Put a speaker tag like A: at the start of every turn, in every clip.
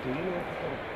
A: ということ。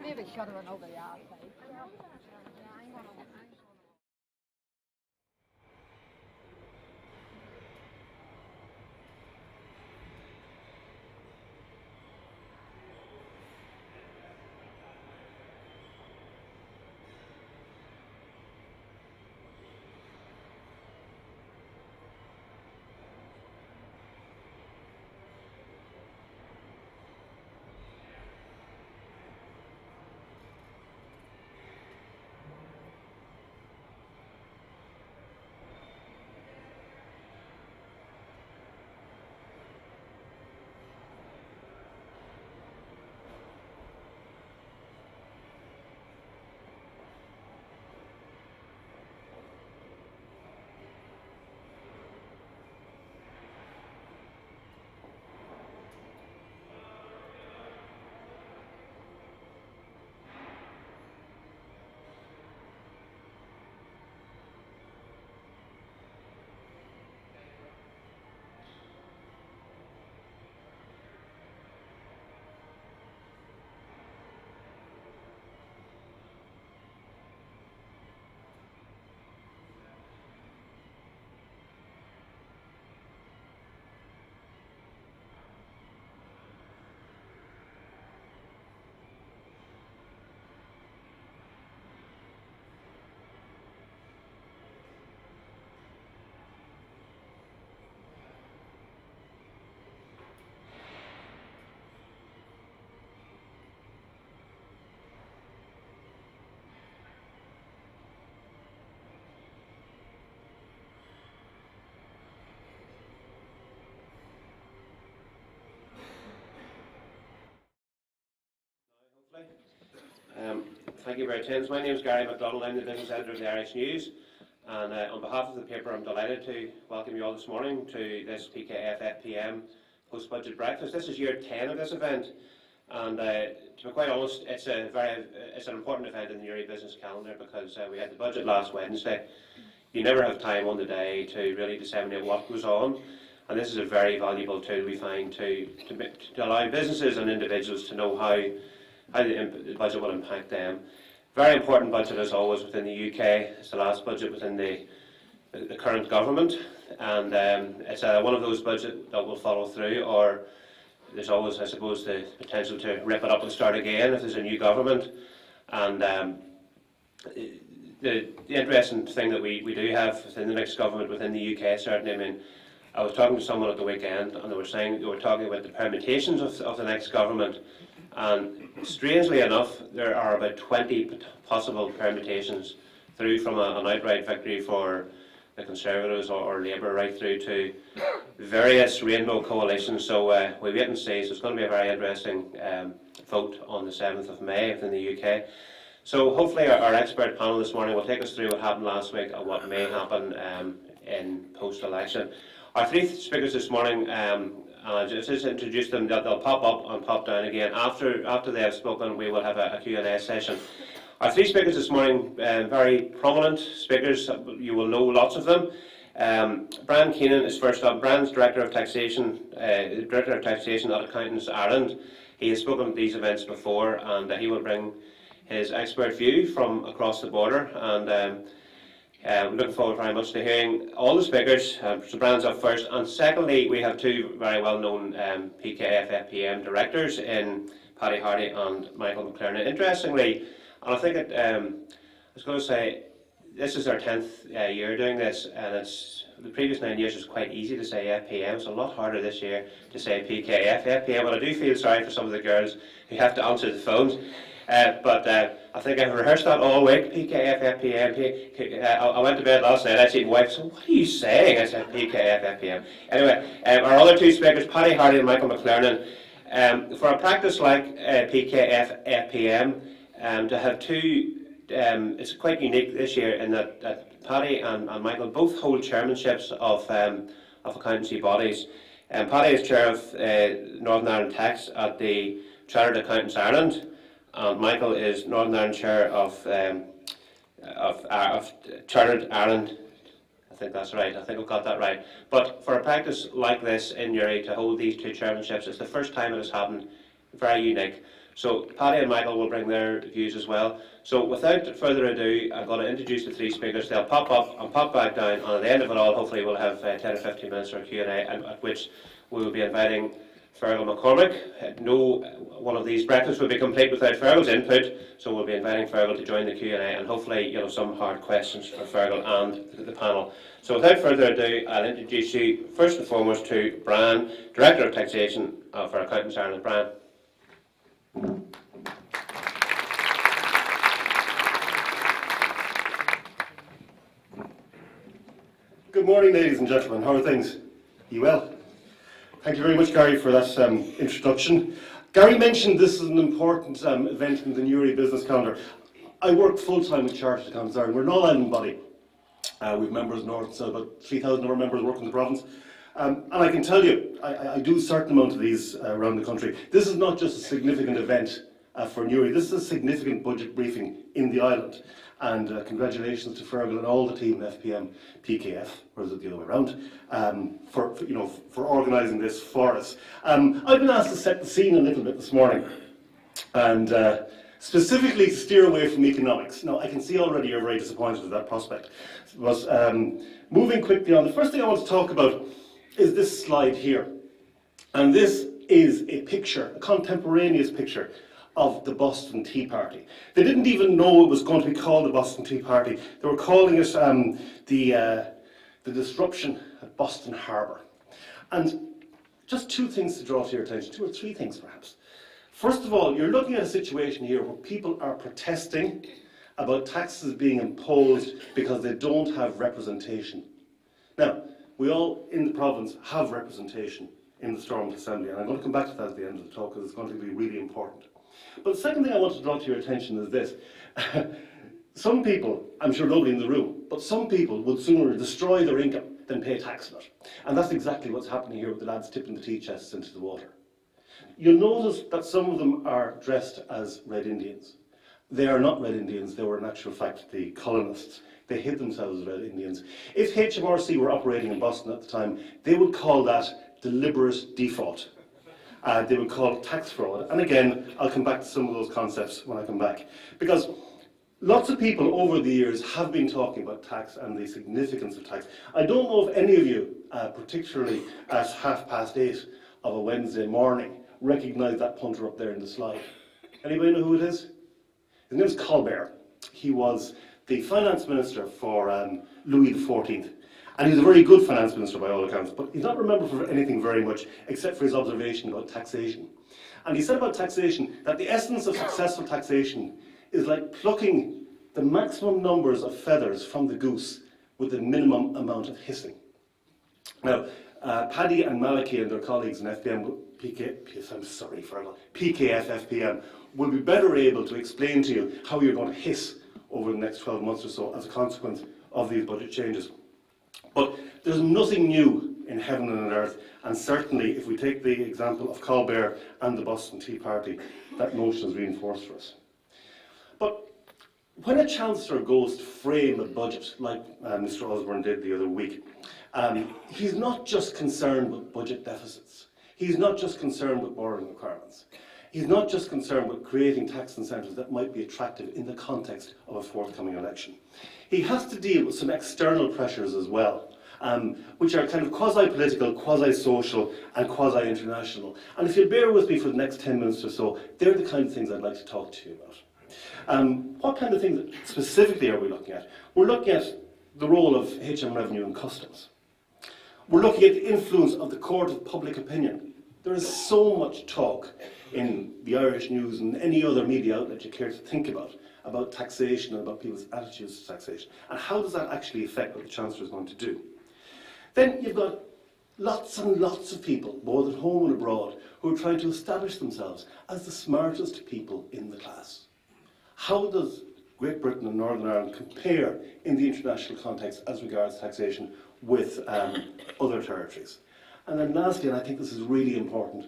A: Maybe should have went over the outside.
B: Thank you very much. My name is Gary MacDonald. I'm the business editor of the Irish News, and on behalf of the paper, I'm delighted to welcome you all this morning to this PKF-FPM post-budget breakfast. This is year 10 of this event, and to be quite honest, it's an important event in the Uri business calendar because we had the budget last Wednesday. You never have time on the day to really disseminate what goes on, and this is a very valuable tool we find to allow businesses and individuals to know how the budget will impact them. Very important budget as always within the UK. It's the last budget within the current government, and it's one of those budgets that will follow through, or there's always, I suppose, the potential to rip it up and start again if there's a new government. And the interesting thing that we do have within the next government within the UK, certainly, I mean, I was talking to someone at the weekend and they were talking about the permutations of the next government, and strangely enough there are about 20 possible permutations through from an outright victory for the Conservatives or Labour right through to various rainbow coalitions. So we wait and see. So it's going to be a very interesting vote on the 7th of May within the UK. So hopefully our expert panel this morning will take us through what happened last week and what may happen in post-election. Our three speakers this morning, just to introduce them, they'll pop up and pop down again. After they have spoken, we will have a Q&A session. Our three speakers this morning, very prominent speakers, you will know lots of them. Brian Keenan is first up. Brian's Director of Taxation at Accountants Ireland. He has spoken at these events before, and he will bring his expert view from across the border. And we're looking forward very much to hearing all the speakers. So Brian's up first, and secondly, we have two very well-known PKF-FPM directors in Paddy Hardy and Michael McLaren. Interestingly, and I think I was going to say, this is our 10th year doing this, and the previous 9 years was quite easy to say FPM. It's a lot harder this year to say PKF-FPM, but I do feel sorry for some of the girls who have to answer the phones. But I think I've rehearsed that all week, PKF-FPM. I went to bed last night, I said, my wife, so what are you saying? I said PKF-FPM. Anyway, our other two speakers, Paddy Hardy and Michael McLaren, for a practice like PKF-FPM, to have two, it's quite unique this year in that Paddy and Michael both hold chairmanships of accountancy bodies. Paddy is chair of Northern Ireland Tax at the Chartered Accountants Ireland, and Michael is Northern Ireland chair of Chartered Ireland. I think that's right. I think I've got that right. But for a practice like this in Uri to hold these two chairmanships, it's the first time it has happened. Very unique. So Paddy and Michael will bring their views as well. So without further ado, I'm going to introduce the three speakers. They'll pop up and pop back down, and at the end of it all, hopefully we'll have 10 or 15 minutes for Q&A, at which we will be inviting Fergal McCormick. No one of these breakfasts will be complete without Fergal's input, so we'll be inviting Fergal to join the Q&A, and hopefully you'll have some hard questions for Fergal and the panel. So without further ado, I'll introduce you first and foremost to Brian, Director of Taxation for Accountants Ireland. Brian.
A: Good morning, ladies and gentlemen. How are things? You well? Thank you very much, Gary, for that introduction. Gary mentioned this is an important event in the Uri business calendar. I work full-time with Chartered Accountants Ireland. We're an all-island body. We have members north, so about 3,000 of our members work in the province. And I can tell you, I do a certain amount of these around the country. This is not just a significant event for Uri. This is a significant budget briefing in the island. And congratulations to Fergal and all the team in FPM, PKF, or is it the other way around, for organising this for us. I've been asked to set the scene a little bit this morning, and specifically to steer away from economics. Now, I can see already you're very disappointed with that prospect. But moving quickly on, the first thing I want to talk about is this slide here. And this is a picture, a contemporaneous picture of the Boston Tea Party. They didn't even know it was going to be called the Boston Tea Party. They were calling it the disruption at Boston Harbour. And just two things to draw to your attention, two or three things perhaps. First of all, you're looking at a situation here where people are protesting about taxes being imposed because they don't have representation. Now, we all in the province have representation in the Stormont Assembly, and I'm going to come back to that at the end of the talk because it's going to be really important. But the second thing I want to draw to your attention is this. Some people, I'm sure nobody in the room, but some people would sooner destroy their income than pay tax on it. And that's exactly what's happening here with the lads tipping the tea chests into the water. You'll notice that some of them are dressed as Red Indians. They are not Red Indians, they were in actual fact the colonists. They hid themselves as Red Indians. If HMRC were operating in Boston at the time, they would call that deliberate default. They would call it tax fraud. And again, I'll come back to some of those concepts when I come back. Because lots of people over the years have been talking about tax and the significance of tax. I don't know if any of you, particularly at 8:30 of a Wednesday morning, recognise that punter up there in the slide. Anybody know who it is? His name is Colbert. He was the finance minister for Louis XIV. And he was a very good finance minister by all accounts, but he's not remembered for anything very much except for his observation about taxation. And he said about taxation that the essence of successful taxation is like plucking the maximum numbers of feathers from the goose with the minimum amount of hissing. Now, Paddy and Malachy and their colleagues in PKF-FPM will be better able to explain to you how you're going to hiss over the next 12 months or so as a consequence of these budget changes. But there's nothing new in heaven and on earth, and certainly if we take the example of Colbert and the Boston Tea Party, that notion is reinforced for us. But when a Chancellor goes to frame a budget, like Mr Osborne did the other week, he's not just concerned with budget deficits. He's not just concerned with borrowing requirements. He's not just concerned with creating tax incentives that might be attractive in the context of a forthcoming election. He has to deal with some external pressures as well, which are kind of quasi-political, quasi-social and quasi-international. And if you'll bear with me for the next 10 minutes or so, they're the kind of things I'd like to talk to you about. What kind of things specifically are we looking at? We're looking at the role of HM Revenue and Customs. We're looking at the influence of the court of public opinion. There is so much talk in the Irish news and any other media outlet you care to think about taxation and about people's attitudes to taxation. And how does that actually affect what the Chancellor is going to do? Then you've got lots and lots of people, both at home and abroad, who are trying to establish themselves as the smartest people in the class. How does Great Britain and Northern Ireland compare in the international context as regards taxation with other territories? And then lastly, and I think this is really important,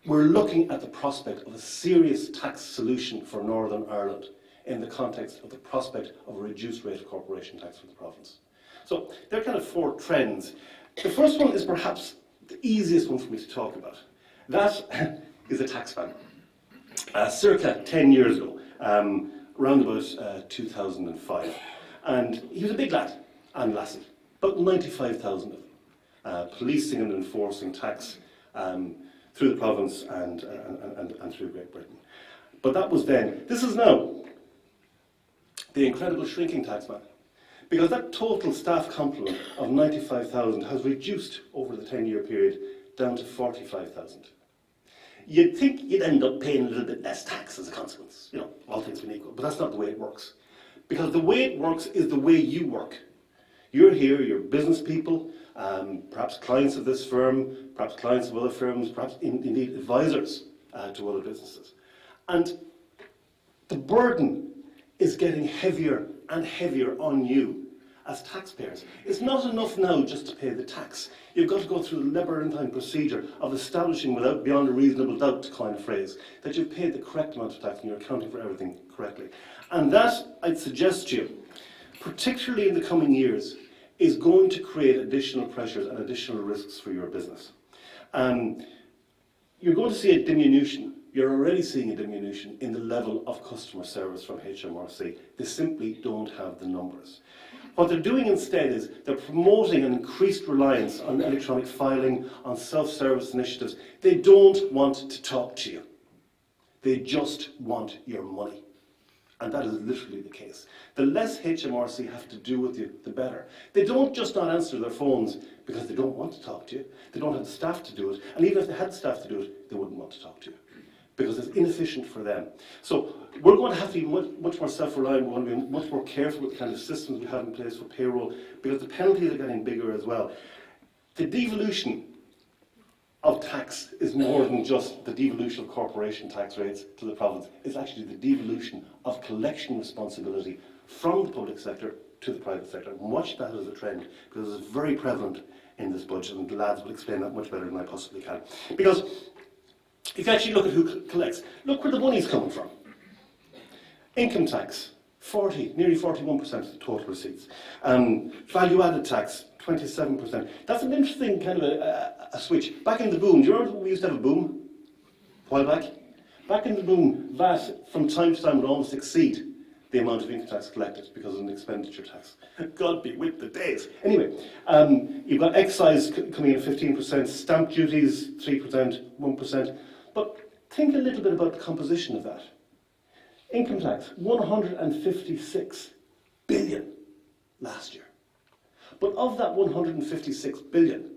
A: we're looking at the prospect of a serious tax solution for Northern Ireland in the context of the prospect of a reduced rate of corporation tax for the province. So there are kind of four trends. The first one is perhaps the easiest one for me to talk about. That is a tax ban. Circa 10 years ago, around about 2005. And he was a big lad and lassie, about 95,000 of them, policing and enforcing tax through the province and through Great Britain. But that was then. This is now the incredible shrinking tax ban, because that total staff complement of 95,000 has reduced over the 10-year period down to 45,000. You'd think you'd end up paying a little bit less tax as a consequence, all things being equal, but that's not the way it works. Because the way it works is the way you work. You're here, you're business people, perhaps clients of this firm, perhaps clients of other firms, perhaps indeed advisors to other businesses. And the burden is getting heavier and heavier on you as taxpayers. It's not enough now just to pay the tax. You've got to go through the labyrinthine procedure of establishing without beyond a reasonable doubt, to coin a phrase, that you've paid the correct amount of tax and you're accounting for everything correctly. And that, I'd suggest to you, particularly in the coming years, is going to create additional pressures and additional risks for your business. You're going to see a diminution. You're already seeing a diminution in the level of customer service from HMRC. They simply don't have the numbers. What they're doing instead is they're promoting an increased reliance on electronic filing, on self-service initiatives. They don't want to talk to you. They just want your money. And that is literally the case. The less HMRC have to do with you, the better. They don't just not answer their phones because they don't want to talk to you. They don't have the staff to do it. And even if they had staff to do it, they wouldn't want to talk to you, because it's inefficient for them. So we're going to have to be much more self-reliant. We're going to be much more careful with the kind of systems we have in place for payroll, because the penalties are getting bigger as well. The devolution of tax is more than just the devolution of corporation tax rates to the province. It's actually the devolution of collection responsibility from the public sector to the private sector. And watch that as a trend, because it's very prevalent in this budget, and the lads will explain that much better than I possibly can. Because if you actually look at who collects, look where the money's coming from. Income tax, nearly 41% of the total receipts. Value-added tax, 27%. That's an interesting kind of a switch. Back in the boom, do you remember we used to have a boom a while back? Back in the boom, VAT from time to time would almost exceed the amount of income tax collected because of an expenditure tax. God be with the days. Anyway, you've got excise coming in at 15%, stamp duties 3%, 1%. But think a little bit about the composition of that. Income tax, 156 billion last year. But of that 156 billion,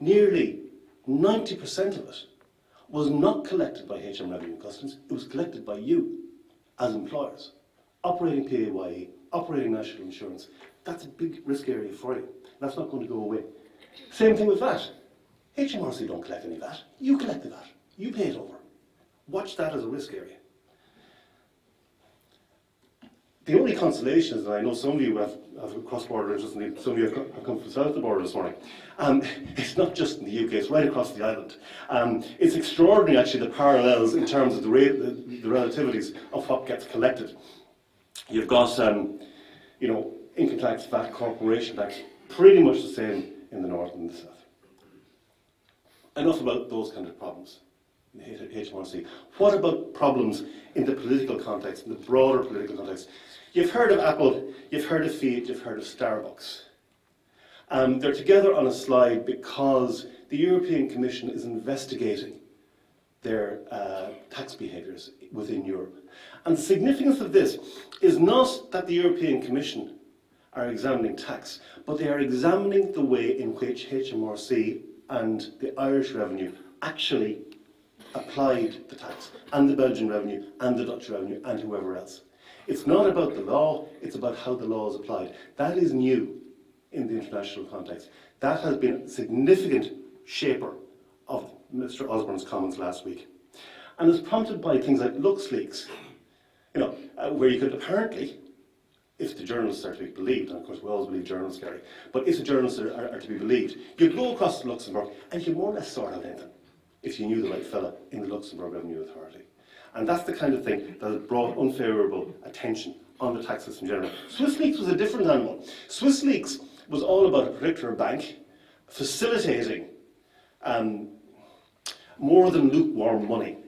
A: nearly 90% of it was not collected by HM Revenue and Customs. It was collected by you as employers, operating PAYE, operating national insurance. That's a big risk area for you. That's not going to go away. Same thing with VAT. HMRC don't collect any VAT. You collect the VAT. You pay it over. Watch that as a risk area. The only consolation is that I know some of you have cross-border interest, and some of you have come from south of the border this morning. It's not just in the UK, it's right across the island. It's extraordinary, actually, the parallels in terms of the relativities of what gets collected. You've got, income tax, VAT, corporation tax, pretty much the same in the north and the south. Enough about those kind of problems in the HMRC. What about problems in the political context, in the broader political context? You've heard of Apple, you've heard of Fiat, you've heard of Starbucks. They're together on a slide because the European Commission is investigating their tax behaviours within Europe. And the significance of this is not that the European Commission are examining tax, but they are examining the way in which HMRC and the Irish revenue actually applied the tax, and the Belgian revenue, and the Dutch revenue, and whoever else. It's not about the law, it's about how the law is applied. That is new in the international context. That has been a significant shaper of Mr. Osborne's comments last week. And it's prompted by things like LuxLeaks, where you could apparently, if the journalists are to be believed, and of course we always believe journalists, Gary, but if the journalists are to be believed, you'd go across to Luxembourg and you more or less sort out anything if you knew the right fella in the Luxembourg Revenue Authority. And that's the kind of thing that has brought unfavourable attention on the tax system in general. SwissLeaks was a different animal. SwissLeaks was all about a particular bank facilitating more than lukewarm money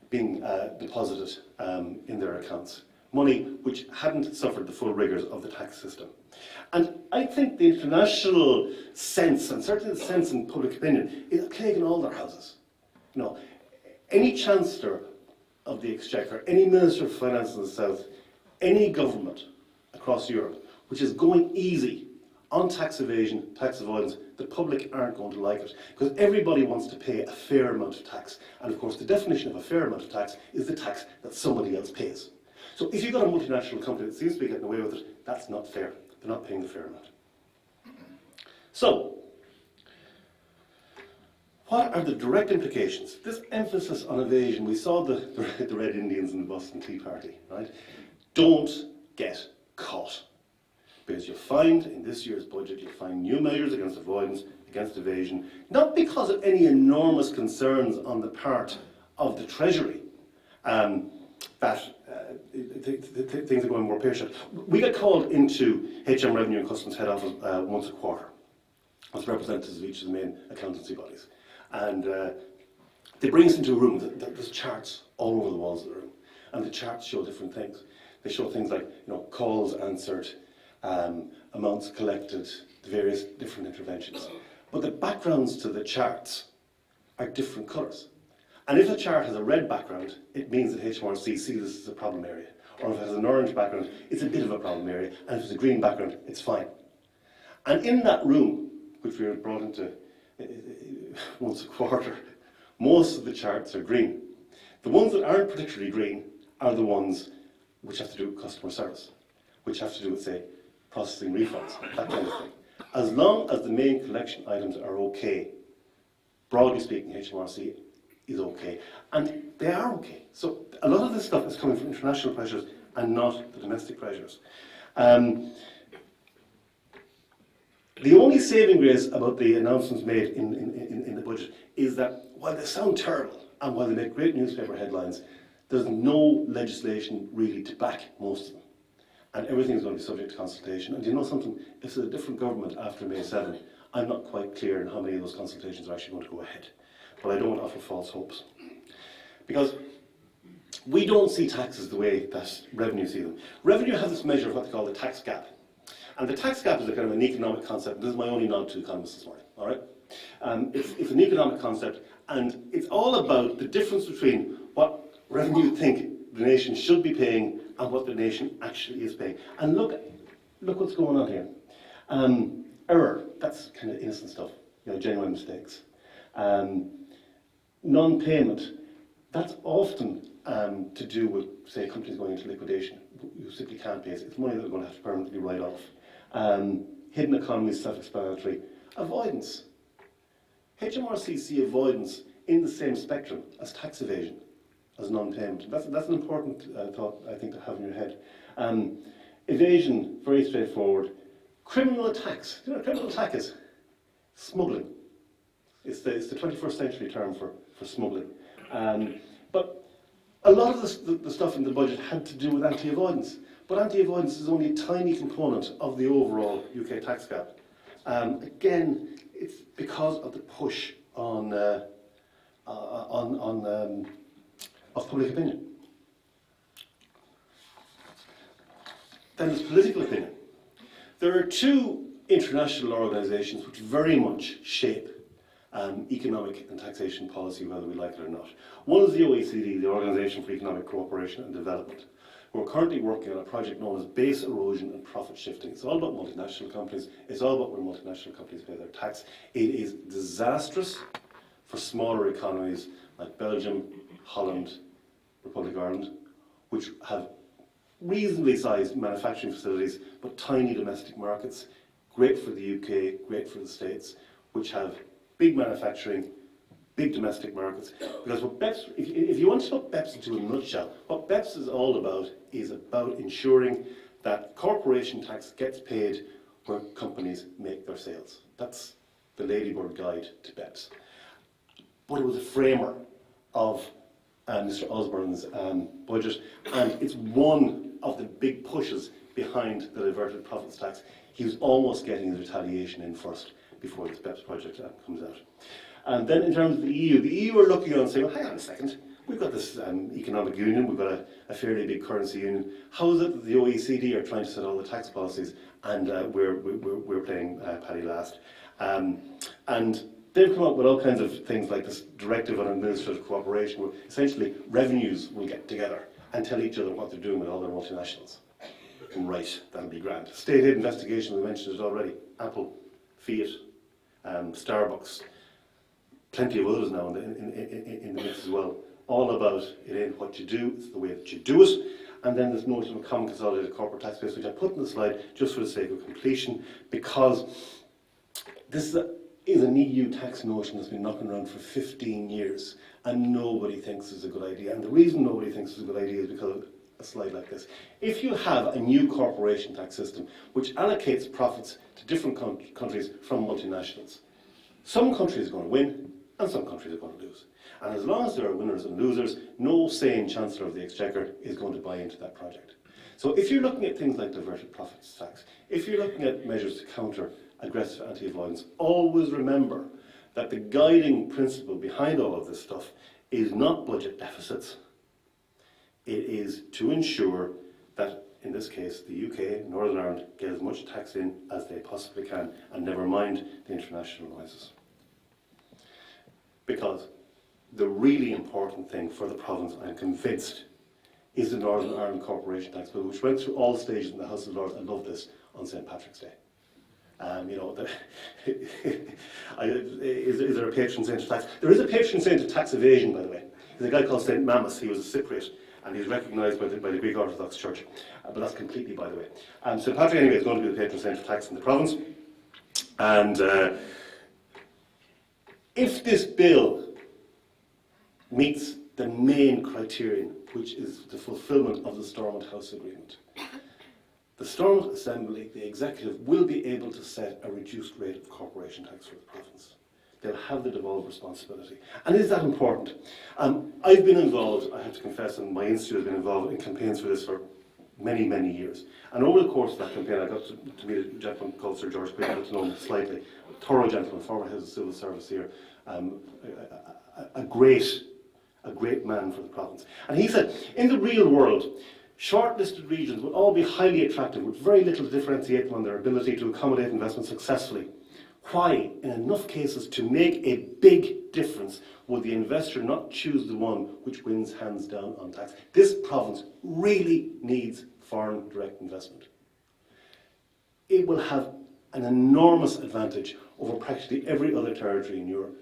A: being deposited in their accounts. Money which hadn't suffered the full rigours of the tax system. And I think the international sense, and certainly the sense in public opinion, is plaguing all their houses. Any Chancellor of the Exchequer, any Minister of Finance in the South, any government across Europe which is going easy on tax evasion, tax avoidance, the public aren't going to like it, because everybody wants to pay a fair amount of tax. And of course the definition of a fair amount of tax is the tax that somebody else pays. So if you've got a multinational company that seems to be getting away with it, that's not fair. They're not paying the fair amount. So, what are the direct implications? This emphasis on evasion, we saw the Red Indians in the Boston Tea Party, right? Don't get caught. Because you'll find in this year's budget, you'll find new measures against avoidance, against evasion, not because of any enormous concerns on the part of the Treasury, that things are going more pear-shaped. We get called into HM Revenue and Customs head office once a quarter as representatives of each of the main accountancy bodies. And they bring us into a room, there's charts all over the walls of the room, and the charts show different things. They show things like calls answered, amounts collected, the various different interventions. But the backgrounds to the charts are different colours. And if a chart has a red background, it means that HMRC sees this as a problem area. Or if it has an orange background, it's a bit of a problem area. And if it's a green background, it's fine. And in that room, which we are brought into once a quarter, most of the charts are green. The ones that aren't particularly green are the ones which have to do with customer service, which have to do with, say, processing refunds, that kind of thing. As long as the main collection items are okay, broadly speaking, HMRC is okay. And they are okay. So a lot of this stuff is coming from international pressures and not the domestic pressures. The only saving grace about the announcements made in the budget is that while they sound terrible and while they make great newspaper headlines, there's no legislation really to back most of them. And everything is going to be subject to consultation. And you know something, if it's a different government after May 7, I'm not quite clear on how many of those consultations are actually going to go ahead. But I don't want to offer false hopes. Because we don't see taxes the way that revenue see them. Revenue has this measure of what they call the tax gap. And the tax gap is a kind of an economic concept. This is my only nod to economists this morning, all right? It's an economic concept, and it's all about the difference between what revenue think the nation should be paying and what the nation actually is paying. And look what's going on here. Error, that's kind of innocent stuff, genuine mistakes. Non-payment, that's often to do with, say, companies going into liquidation. You simply can't pay it. It's money that they're going to have to permanently write off. Hidden economy is self-explanatory. Avoidance. HMRC see avoidance in the same spectrum as tax evasion, as non-payment. That's an important thought, I think, to have in your head. Evasion, very straightforward. Criminal attacks. Do you know what criminal attack is? Smuggling. It's the 21st century term for smuggling. But a lot of the stuff in the budget had to do with anti-avoidance. But anti-avoidance is only a tiny component of the overall UK tax gap. Again, it's because of the push of public opinion. Then there's political opinion. There are two international organisations which very much shape economic and taxation policy, whether we like it or not. One is the OECD, the Organisation for Economic Cooperation and Development. We're currently working on a project known as base erosion and profit shifting. It's all about multinational companies. It's all about where multinational companies pay their tax. It is disastrous for smaller economies like Belgium, Holland, Republic of Ireland, which have reasonably sized manufacturing facilities but tiny domestic markets. Great for the UK, great for the States, which have big manufacturing, big domestic markets. Because what BEPS, if you want to put BEPS into a nutshell, what BEPS is about ensuring that corporation tax gets paid where companies make their sales. That's the Ladybird Guide to BEPS. But it was a framer of Mr. Osborne's budget, and it's one of the big pushes behind the diverted profits tax. He was almost getting his retaliation in first before this BEPS project comes out. And then in terms of the EU are looking on and saying, well, hang on a second, we've got this economic union, we've got a fairly big currency union. How is it that the OECD are trying to set all the tax policies and we're playing Paddy last? And they've come up with all kinds of things like this directive on administrative cooperation, where essentially revenues will get together and tell each other what they're doing with all their multinationals. Right, that'll be grand. State aid investigation, we mentioned it already. Apple, Fiat, Starbucks, plenty of others now in the mix as well. All about it ain't what you do, it's the way that you do it. And then this notion of a common consolidated corporate tax base, which I put in the slide just for the sake of completion, because this is an EU tax notion that's been knocking around for 15 years, and nobody thinks it's a good idea. And the reason nobody thinks it's a good idea is because of a slide like this. If you have a new corporation tax system which allocates profits to different countries from multinationals, some countries are going to win and some countries are going to lose. And as long as there are winners and losers, no sane Chancellor of the Exchequer is going to buy into that project. So if you're looking at things like diverted profits tax, if you're looking at measures to counter aggressive anti-avoidance, always remember that the guiding principle behind all of this stuff is not budget deficits. It is to ensure that, in this case, the UK, Northern Ireland, get as much tax in as they possibly can, and never mind the international noises. Because the really important thing for the province, I'm convinced, is the Northern Ireland Corporation Tax Bill, which went through all stages in the House of Lords. I love this, on St. Patrick's Day. Is there a patron saint of tax? There is a patron saint of tax evasion, by the way. There's a guy called St. Mammos. He was a Cypriot, and he's recognised by the Greek Orthodox Church. But that's completely by the way. St. Patrick, anyway, is going to be the patron saint of tax in the province. And if this bill meets the main criterion, which is the fulfilment of the Stormont House Agreement, the Stormont Assembly, the Executive, will be able to set a reduced rate of corporation tax for the province. They'll have the devolved responsibility. And is that important? I've been involved, I have to confess, and my institute has been involved in campaigns for this for many, many years. And over the course of that campaign, I got to meet a gentleman called Sir George Quinn, I got to know him slightly, a thorough gentleman, former head of civil service here, a great man for the province. And he said, in the real world, shortlisted regions would all be highly attractive with very little to differentiate them on their ability to accommodate investment successfully. Why, in enough cases, to make a big difference, would the investor not choose the one which wins hands down on tax? This province really needs foreign direct investment. It will have an enormous advantage over practically every other territory in Europe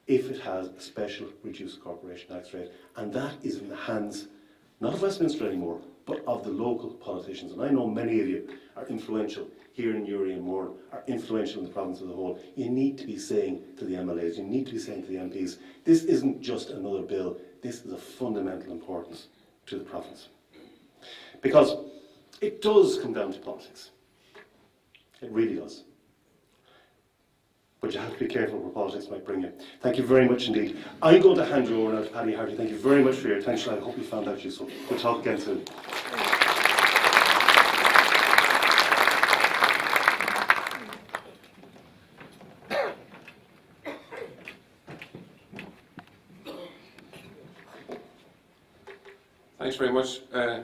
A: if it has a special reduced corporation tax rate. And that is in the hands, not of Westminster anymore, but of the local politicians. And I know many of you are influential here in Newry and Mourne, are influential in the province as a whole. You need to be saying to the MLAs, you need to be saying to the MPs, this isn't just another bill, this is of fundamental importance to the province. Because it does come down to politics. It really does. But you have to be careful where politics might bring you. Thank you very much indeed. I'm going to hand you over now to Paddy Harty. Thank you very much for your attention. I hope you found that useful. We'll talk again soon.
C: Thanks very much,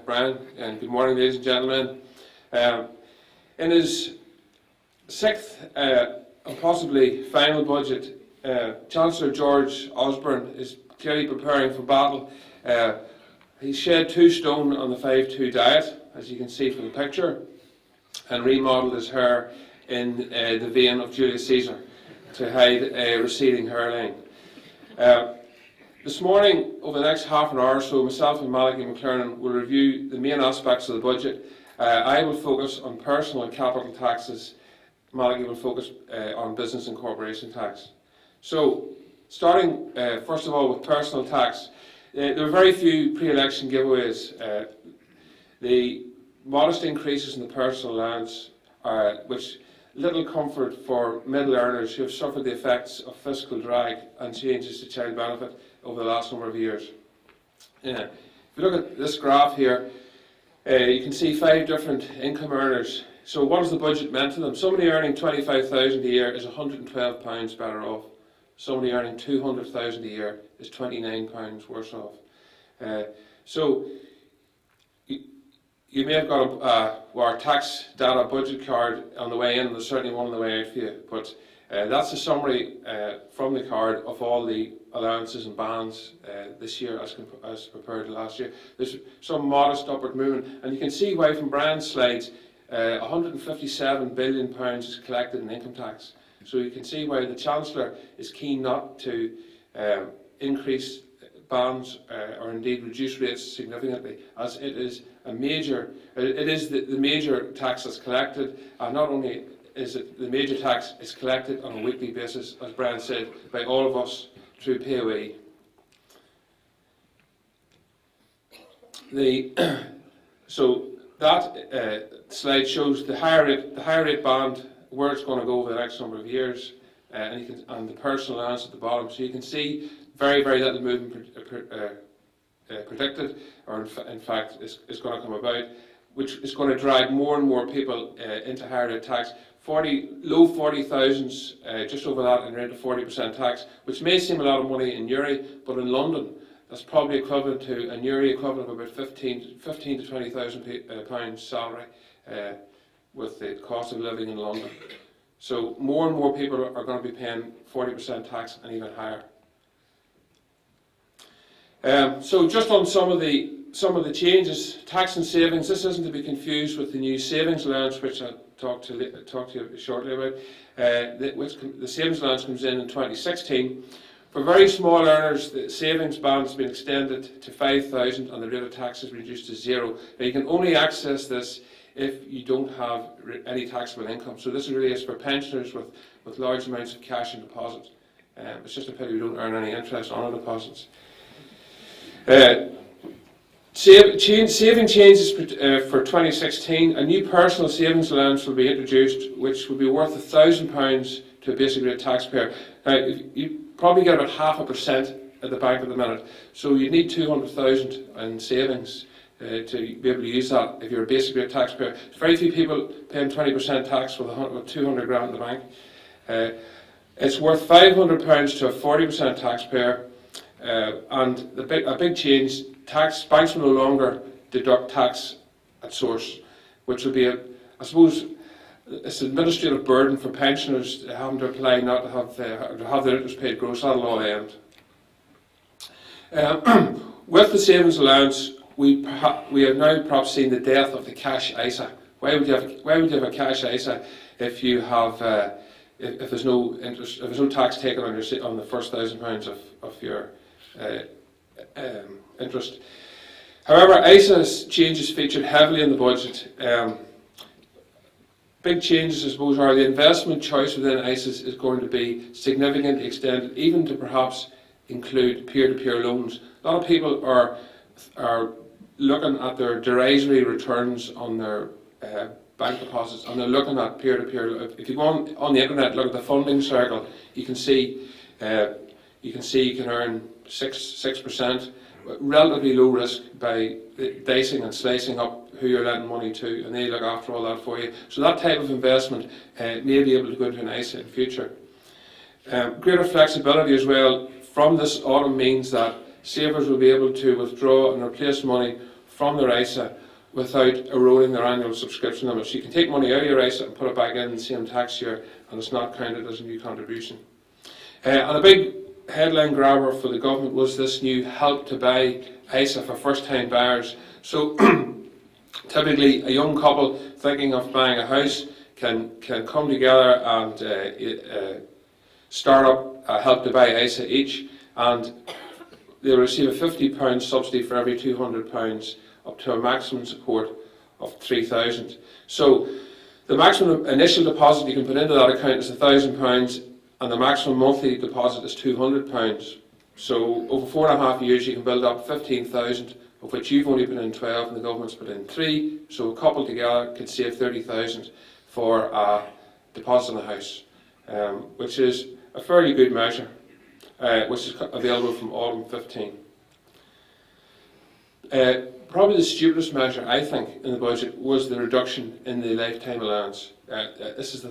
C: Brian, and good morning, ladies and gentlemen. In his sixth and possibly final budget, Chancellor George Osborne is clearly preparing for battle. He shed 2 stone on the 5-2 diet, as you can see from the picture, and remodelled his hair in the vein of Julius Caesar to hide a receding hairline. This morning, over the next half an hour or so, myself and Malachy McLernan will review the main aspects of the budget. I will focus on personal and capital taxes. Malachy will focus on business and corporation tax. So, starting first of all with personal tax, there are very few pre-election giveaways. The modest increases in the personal allowance, which little comfort for middle earners who have suffered the effects of fiscal drag and changes to child benefit over the last number of years. If you look at this graph here, you can see 5 different income earners. So what has the budget meant to them? Somebody earning £25,000 a year is £112 better off. Somebody earning £200,000 a year is £29 worse off. So you may have got our tax data budget card on the way in, and there's certainly one on the way out for you. But that's a summary from the card of all the allowances and bands this year as compared to last year. There's some modest upward movement, and you can see why from Brian's slides, £157 billion is collected in income tax. So you can see why the Chancellor is keen not to increase bands or indeed reduce rates significantly, as it is the major tax that's collected, and not only is it the major tax is collected on a weekly basis, as Brian said, by all of us through POE. So that slide shows the higher rate band, where it's going to go over the next number of years, and the personal allowance at the bottom. So you can see very, very little movement predicted, or in fact is going to come about, which is going to drag more and more people into higher rate tax. Low 40,000s, just over that, and into 40% tax, which may seem a lot of money in Uri, but in London that's probably equivalent to an Uri equivalent of about 15 to 20,000 pounds salary, with the cost of living in London. So more and more people are going to be paying 40% tax and even higher. So just on some of the changes, tax and savings. This isn't to be confused with the new savings allowance, which I'll talk to you shortly about. The savings allowance comes in 2016. For very small earners, the savings band has been extended to 5,000 and the rate of tax is reduced to 0. Now you can only access this if you don't have any taxable income. So this really is for pensioners with large amounts of cash in deposit. It's just a pity we don't earn any interest on our deposits. Saving changes for 2016. A new personal savings allowance will be introduced, which will be worth £1,000 to a basic rate taxpayer. Now, you probably get about 0.5% at the bank at the minute, so you need 200,000 in savings to be able to use that if you're a basic rate taxpayer. There's very few people paying 20% tax with 200 grand in the bank. It's worth £500 to a 40% taxpayer, and a big change. Banks will no longer deduct tax at source, which will be, I suppose, it's an administrative burden for pensioners having to apply not to have their interest paid gross. That'll all end. With the savings allowance, we have now perhaps seen the death of the cash ISA. Why would you have a cash ISA if you have if there's no interest, if there's no tax taken on the first £1,000 of your interest? However, ISA changes featured heavily in the budget. Big changes, I suppose, are the investment choice within ISAs is going to be significantly extended, even to perhaps include peer-to-peer loans. A lot of people are looking at their derisory returns on their bank deposits, and they're looking at peer-to-peer. If you go on the internet, look at the funding circle, you can see you can earn 6%, relatively low risk by dicing and slicing up who you're lending money to, and they look after all that for you. So that type of investment may be able to go into an ISA in the future. Greater flexibility as well from this autumn means that savers will be able to withdraw and replace money from their ISA without eroding their annual subscription limit. So you can take money out of your ISA and put it back in the same tax year, and it's not counted as a new contribution. And a big headline grabber for the government was this new Help to Buy ISA for first-time buyers. So typically a young couple thinking of buying a house can come together and start up a Help to Buy ISA each, and they'll receive a £50 subsidy for every £200 up to a maximum support of £3,000. So the maximum initial deposit you can put into that account is £1,000, and the maximum monthly deposit is £200. So over 4.5 years you can build up 15,000, of which you've only put in 12 and the government's put in 3. So a couple together could save 30,000 for a deposit in a house, which is a fairly good measure, which is available from autumn 15. Probably the stupidest measure, I think, in the budget was the reduction in the lifetime allowance. This is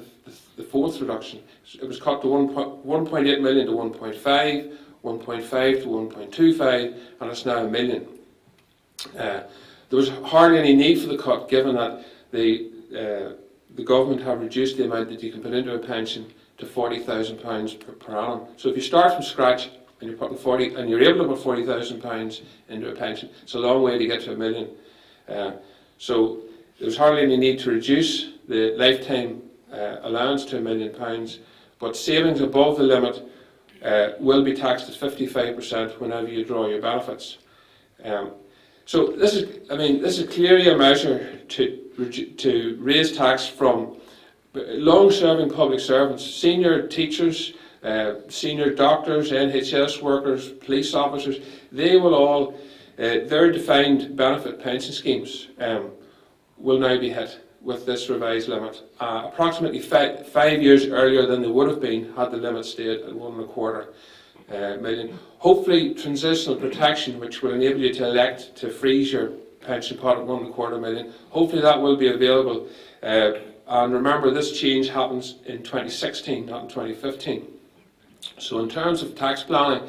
C: the fourth reduction. It was cut to 1.8 million to 1.5, 1.5 to 1.25, and it's now a million. There was hardly any need for the cut, given that the government have reduced the amount that you can put into a pension to £40,000 per annum. So if you start from scratch and you're putting and you're able to put £40,000 into a pension, it's a long way to get to a million. So there was hardly any need to reduce the lifetime allowance to £1 million, but savings above the limit will be taxed at 55% whenever you draw your benefits. So this is clearly a measure to raise tax from long-serving public servants, senior teachers, senior doctors, NHS workers, police officers. They will all, their defined benefit pension schemes will now be hit with this revised limit, approximately 5 years earlier than they would have been had the limit stayed at 1.25 million. Hopefully transitional protection, which will enable you to elect to freeze your pension pot at 1.25 million, hopefully that will be available. And remember, this change happens in 2016, not in 2015. So in terms of tax planning,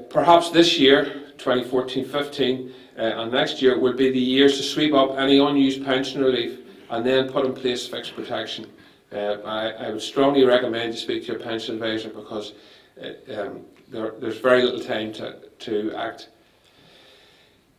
C: perhaps this year, 2014-15, and next year will be the years to sweep up any unused pension relief and then put in place fixed protection. I would strongly recommend you speak to your pension advisor, because there's very little time to act.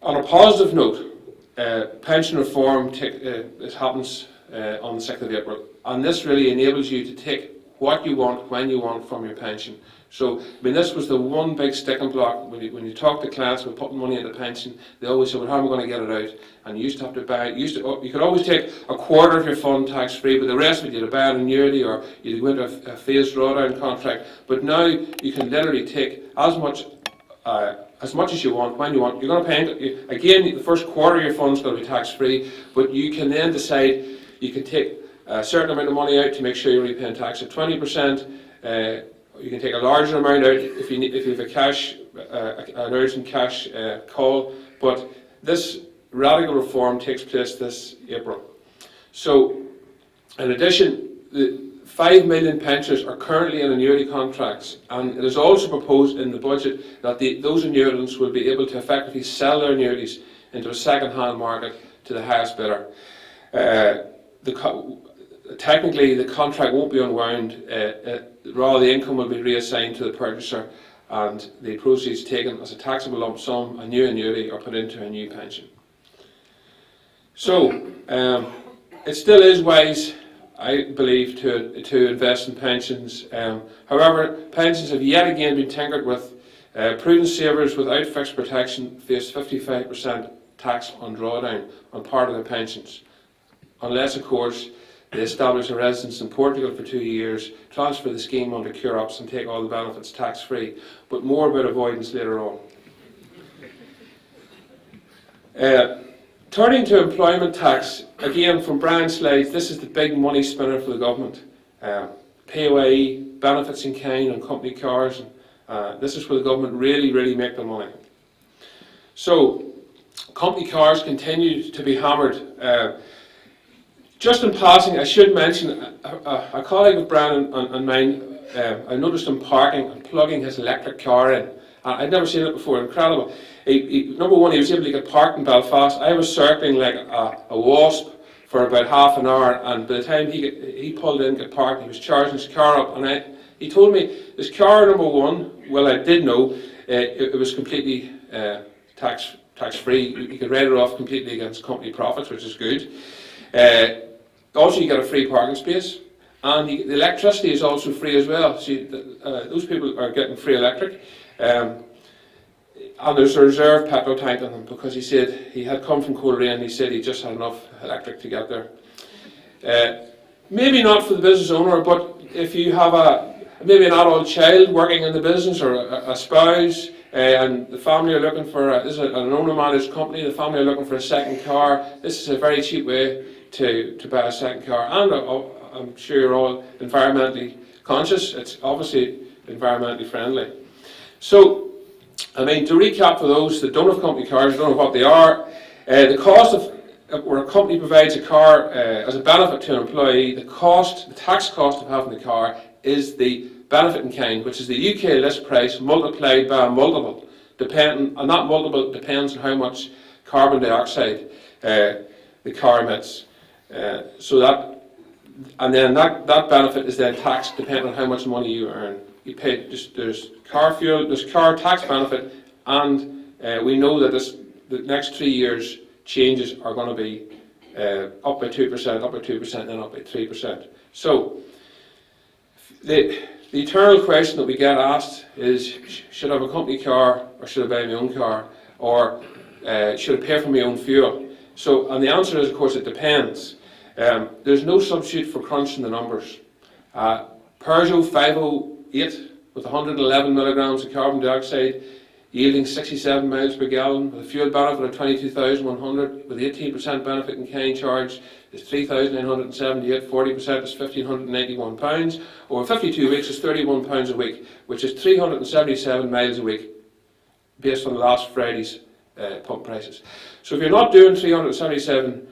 C: On a positive note, pension reform it happens on the 6th of April, and this really enables you to take what you want when you want from your pension. So, this was the one big sticking block when you talk to clients about putting money into pension. They always say, well, how am I going to get it out? And you used to have to buy it. You could always take a quarter of your fund tax free, but the rest of it you had to buy an annuity, or you'd go into a phased drawdown contract. But now you can literally take as much as you want when you want. You're going to pay again. The first quarter of your fund is going to be tax free, but you can then decide. You can take a certain amount of money out to make sure you're only paying tax at 20%. You can take a larger amount out if you have an urgent cash call. But this radical reform takes place this April. So, in addition, the 5 million pensioners are currently in annuity contracts, and it is also proposed in the budget that those annuitants will be able to effectively sell their annuities into a second-hand market to the highest bidder. Technically, the contract won't be unwound. Rather, the income will be reassigned to the purchaser, and the proceeds taken as a taxable lump sum, a new annuity, or put into a new pension. So, it still is wise, I believe, to invest in pensions. However, pensions have yet again been tinkered with. Prudent savers without fixed protection face 55% tax on drawdown on part of their pensions, unless, of course, they establish a residence in Portugal for 2 years, transfer the scheme under cure-ups and take all the benefits tax-free. But more about avoidance later on. Turning to employment tax, again from Brian's slides, this is the big money spinner for the government. PAYE, benefits in kind on company cars, and this is where the government really make their money. So, company cars continue to be hammered. Just in passing, I should mention a colleague of Brian and mine. I noticed him parking and plugging his electric car in, I'd never seen it before, incredible. Number one, he was able to get parked in Belfast. I was circling like a wasp for about half an hour, and by the time he pulled in, got parked, he was charging his car up, and he told me his car, number one, well, I did know, it was completely tax-free. You could write it off completely against company profits, which is good. Also, you get a free parking space, and the electricity is also free as well. So those people are getting free electric. And there's a reserve petrol tank on them, because he said he had come from Coleraine, and he said he just had enough electric to get there. Maybe not for the business owner, but if you have maybe an adult child working in the business, or a spouse, and the family are looking for, this is an owner-managed company, the family are looking for a second car, this is a very cheap way to buy a second car. And I'm sure you're all environmentally conscious. It's obviously environmentally friendly. So, I mean, to recap for those that don't have company cars, don't know what they are, the cost of, where a company provides a car as a benefit to an employee, the tax cost of having the car is the benefit in kind, which is the UK list price multiplied by a multiple, and that multiple depends on how much carbon dioxide the car emits. And then that benefit is then taxed depending on how much money you earn. You pay, there's car fuel, there's car tax benefit, and we know that the next 3 years changes are going to be up by 2%, up by 2%, then up by 3%. So the eternal question that we get asked is, should I have a company car, or should I buy my own car, or should I pay for my own fuel? So, and the answer is, of course, it depends. There's no substitute for crunching the numbers. Peugeot 508 with 111 milligrams of carbon dioxide, yielding 67 miles per gallon, with a fuel benefit of 22,100, with 18% benefit in kind charge is 3,978, 40% is £1,591. Over 52 weeks is £31 a week, which is 377 miles a week, based on last Friday's pump prices. So if you're not doing 377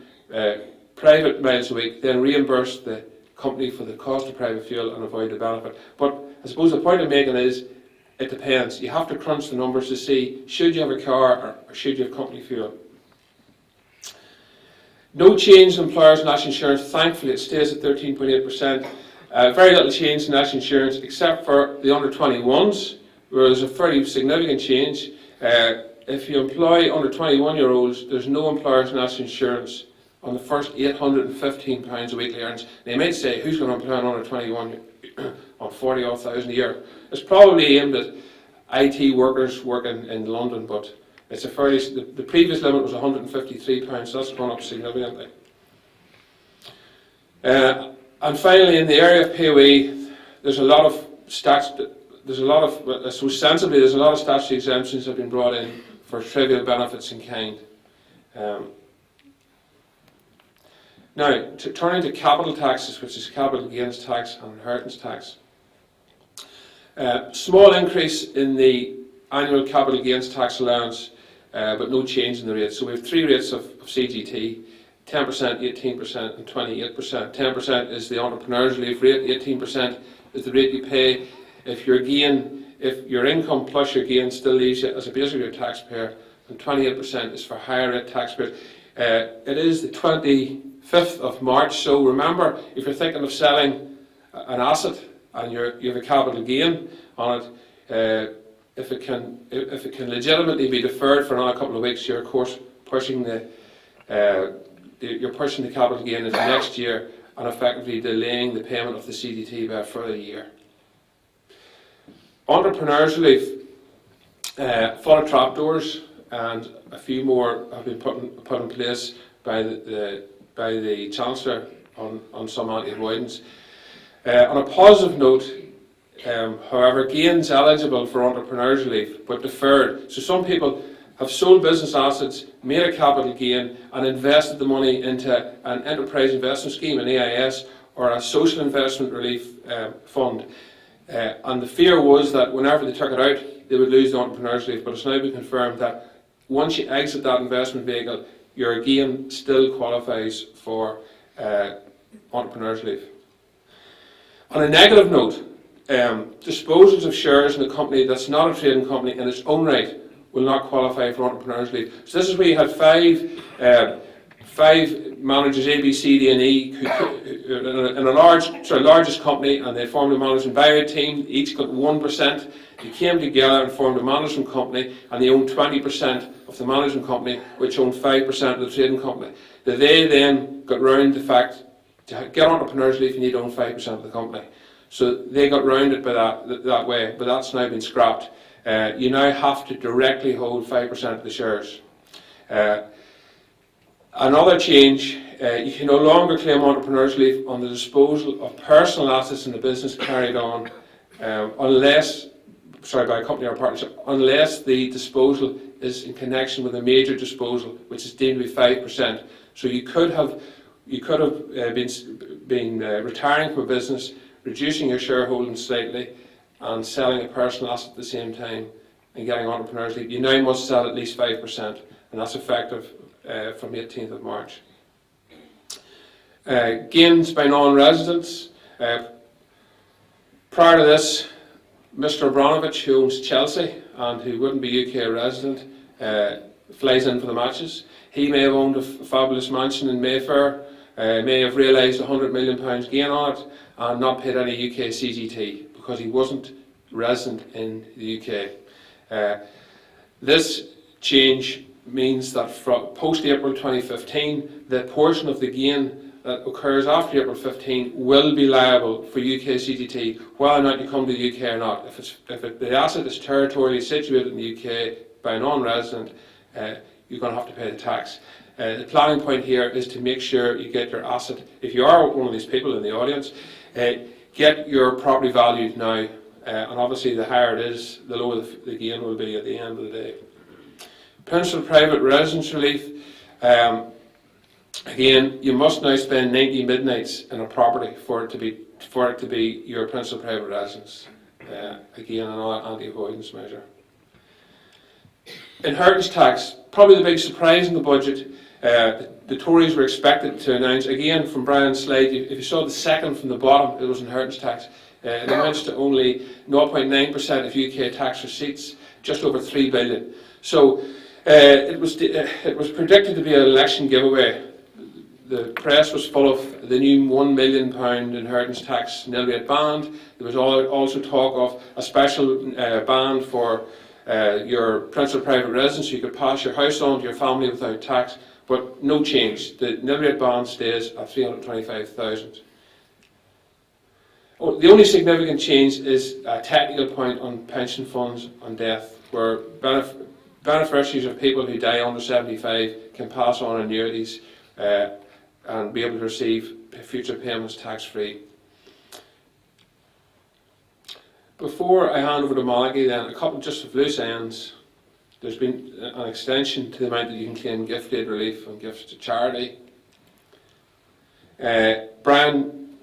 C: private miles a week, then reimburse the company for the cost of private fuel and avoid the benefit. But I suppose the point I'm making is, it depends. You have to crunch the numbers to see, should you have a car or should you have company fuel. No change in employers' national insurance. Thankfully, it stays at 13.8%. Very little change in national insurance, except for the under 21s, where there's a fairly significant change. If you employ under 21-year-olds, there's no employers' national insurance on the first £815 a weekly earnings. They might say, who's going to employ an under 21 on 40,000 a year? It's probably aimed at IT workers working in London, but it's a fairly, the previous limit was £153, so that's gone up significantly. And finally, in the area of POE, there's a lot of so sensibly, there's a lot of statutory exemptions that have been brought in for trivial benefits in kind. Now, turning to capital taxes, which is capital gains tax and inheritance tax. Small increase in the annual capital gains tax allowance, but no change in the rates. So we have three rates of CGT, 10%, 18% and 28%. 10% is the entrepreneur's relief rate, 18% is the rate you pay if your income plus your gain still leaves you as a basic rate taxpayer, and 28% is for higher rate taxpayers. It is the 25th of March, so remember, if you're thinking of selling an asset and you have a capital gain on it, if it can legitimately be deferred for another couple of weeks, you're of course pushing the capital gain into next year and effectively delaying the payment of the CGT by a further year. Entrepreneurs relief, full of trapdoors, and a few more have been put in place by the Chancellor on some anti-avoidance. On a positive note, however, gains eligible for entrepreneurs relief but deferred. So some people have sold business assets, made a capital gain, and invested the money into an enterprise investment scheme, an EIS, or a social investment relief fund. And the fear was that whenever they took it out, they would lose the entrepreneurs relief. But it's now been confirmed that once you exit that investment vehicle, your gain still qualifies for entrepreneurs relief. On a negative note, disposals of shares in a company that's not a trading company in its own right will not qualify for entrepreneurs' leave. So this is where you had five managers, A, B, C, D, and E, in a largest company, and they formed a management buyout team. Each got 1%. They came together and formed a management company, and they owned 20% of the management company, which owned 5% of the trading company. They then got round the fact to get entrepreneurs' leave, you need to own 5% of the company. So they got round it by that way, but that's now been scrapped. You now have to directly hold 5% of the shares. Another change, you can no longer claim entrepreneurs' leave on the disposal of personal assets in the business carried on by a company or partnership, unless the disposal is in connection with a major disposal, which is deemed to be 5%. So you could have been retiring from a business, reducing your shareholding slightly, and selling a personal asset at the same time and getting entrepreneurs' leave. You now must sell at least 5%, and that's effective from 18th of March. Gains by non-residents. Prior to this, Mr. Abramovich, who owns Chelsea and who wouldn't be UK resident, flies in for the matches. He may have owned a fabulous mansion in Mayfair, may have realised £100 million gain on it and not paid any UK CGT because he wasn't resident in the UK. This change means that from post-April 2015, the portion of the gain that occurs after April 15 will be liable for UK CGT, whether or not you come to the UK or not. If the asset is territorially situated in the UK by a non-resident, you're going to have to pay the tax. The planning point here is to make sure you get your asset, if you are one of these people in the audience, get your property valued now, and obviously the higher it is, the lower the gain will be at the end of the day. Principal private residence relief. Again, you must now spend 90 midnights in a property for it to be your principal private residence. Again, an anti-avoidance measure. Inheritance tax, probably the big surprise in the budget. The Tories were expected to announce, again from Brian's slide, if you saw the second from the bottom, it was inheritance tax. It amounts to only 0.9% of UK tax receipts, just over 3 billion. So it was predicted to be an election giveaway. The press was full of the new £1 million inheritance tax nil rate band. There was also talk of a special band for your principal private residence, so you could pass your house on to your family without tax, but no change. The nil rate band stays at 325,000. The only significant change is a technical point on pension funds on death, where beneficiaries of people who die under 75 can pass on annuities and be able to receive future payments tax-free. Before I hand over to Malachy, then, a couple just of loose ends. There's been an extension to the amount that you can claim gift aid relief and gifts to charity. Brian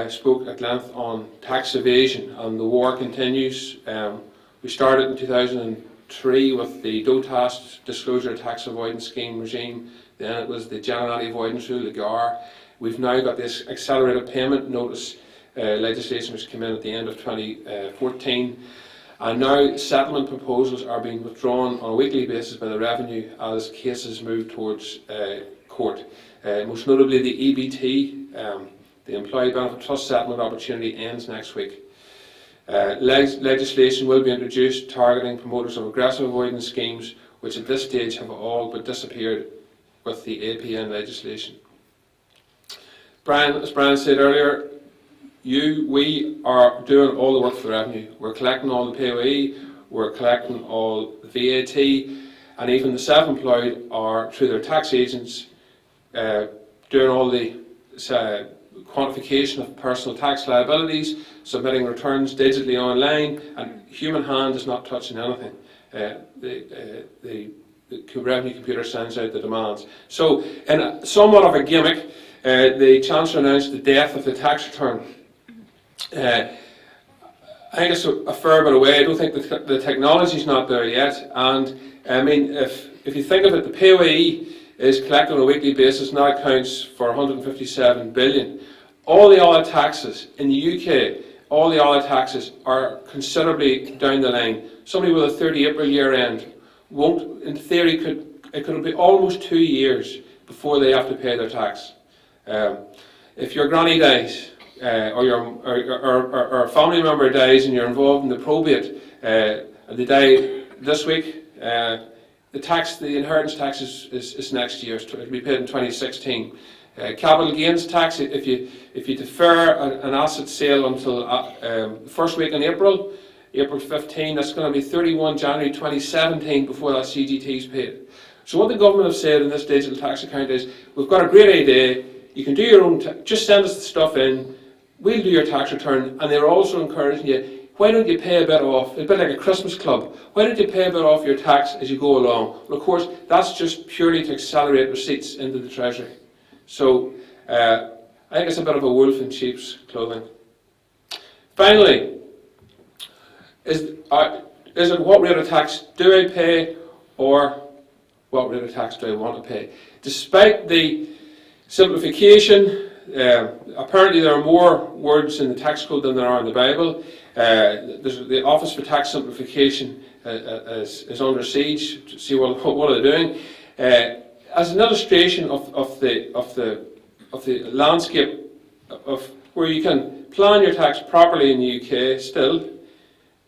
C: spoke at length on tax evasion, and the war continues. We started in 2003 with the DOTAS, Disclosure Tax Avoidance Scheme regime. Then it was the General Anti-Avoidance Rule, the GAR. We've now got this accelerated payment notice legislation which came in at the end of 2014. And now settlement proposals are being withdrawn on a weekly basis by the Revenue as cases move towards court. Most notably the EBT, the Employee Benefit Trust settlement opportunity ends next week. Legislation will be introduced targeting promoters of aggressive avoidance schemes, which at this stage have all but disappeared with the APN legislation. As Brian said earlier, we are doing all the work for the revenue. We're collecting all the POE, we're collecting all the VAT, and even the self-employed are, through their tax agents, doing all the quantification of personal tax liabilities, submitting returns digitally online, and human hand is not touching anything. The revenue computer sends out the demands. So, in somewhat of a gimmick, the Chancellor announced the death of the tax return. I think it's a fair bit away. I don't think the technology's not there yet. And I mean, if you think of it, the POE is collected on a weekly basis, now accounts for 157 billion. All the other taxes in the UK all the other taxes are considerably down the line. Somebody with a 30 April year end won't, in theory, it could be almost 2 years before they have to pay their tax. If your granny dies, or a family member dies and you're involved in the probate, and they die this week, the inheritance tax is next year. It will be paid in 2016. Capital gains tax, if you defer an asset sale until the first week in April 15, that's going to be 31 January 2017 before that CGT is paid. So what the government have said in this digital tax account is, we've got a great idea, you can do your own, just send us the stuff in, we'll do your tax return, and they're also encouraging you, why don't you pay a bit off, a bit like a Christmas club, why don't you pay a bit off your tax as you go along? And of course, that's just purely to accelerate receipts into the Treasury. So, I think it's a bit of a wolf in sheep's clothing. Finally, is it what rate of tax do I pay, or what rate of tax do I want to pay? Despite the simplification, apparently there are more words in the tax code than there are in the Bible. The Office for Tax Simplification is under siege to see what they're doing. As an illustration of the landscape of where you can plan your tax properly in the UK still,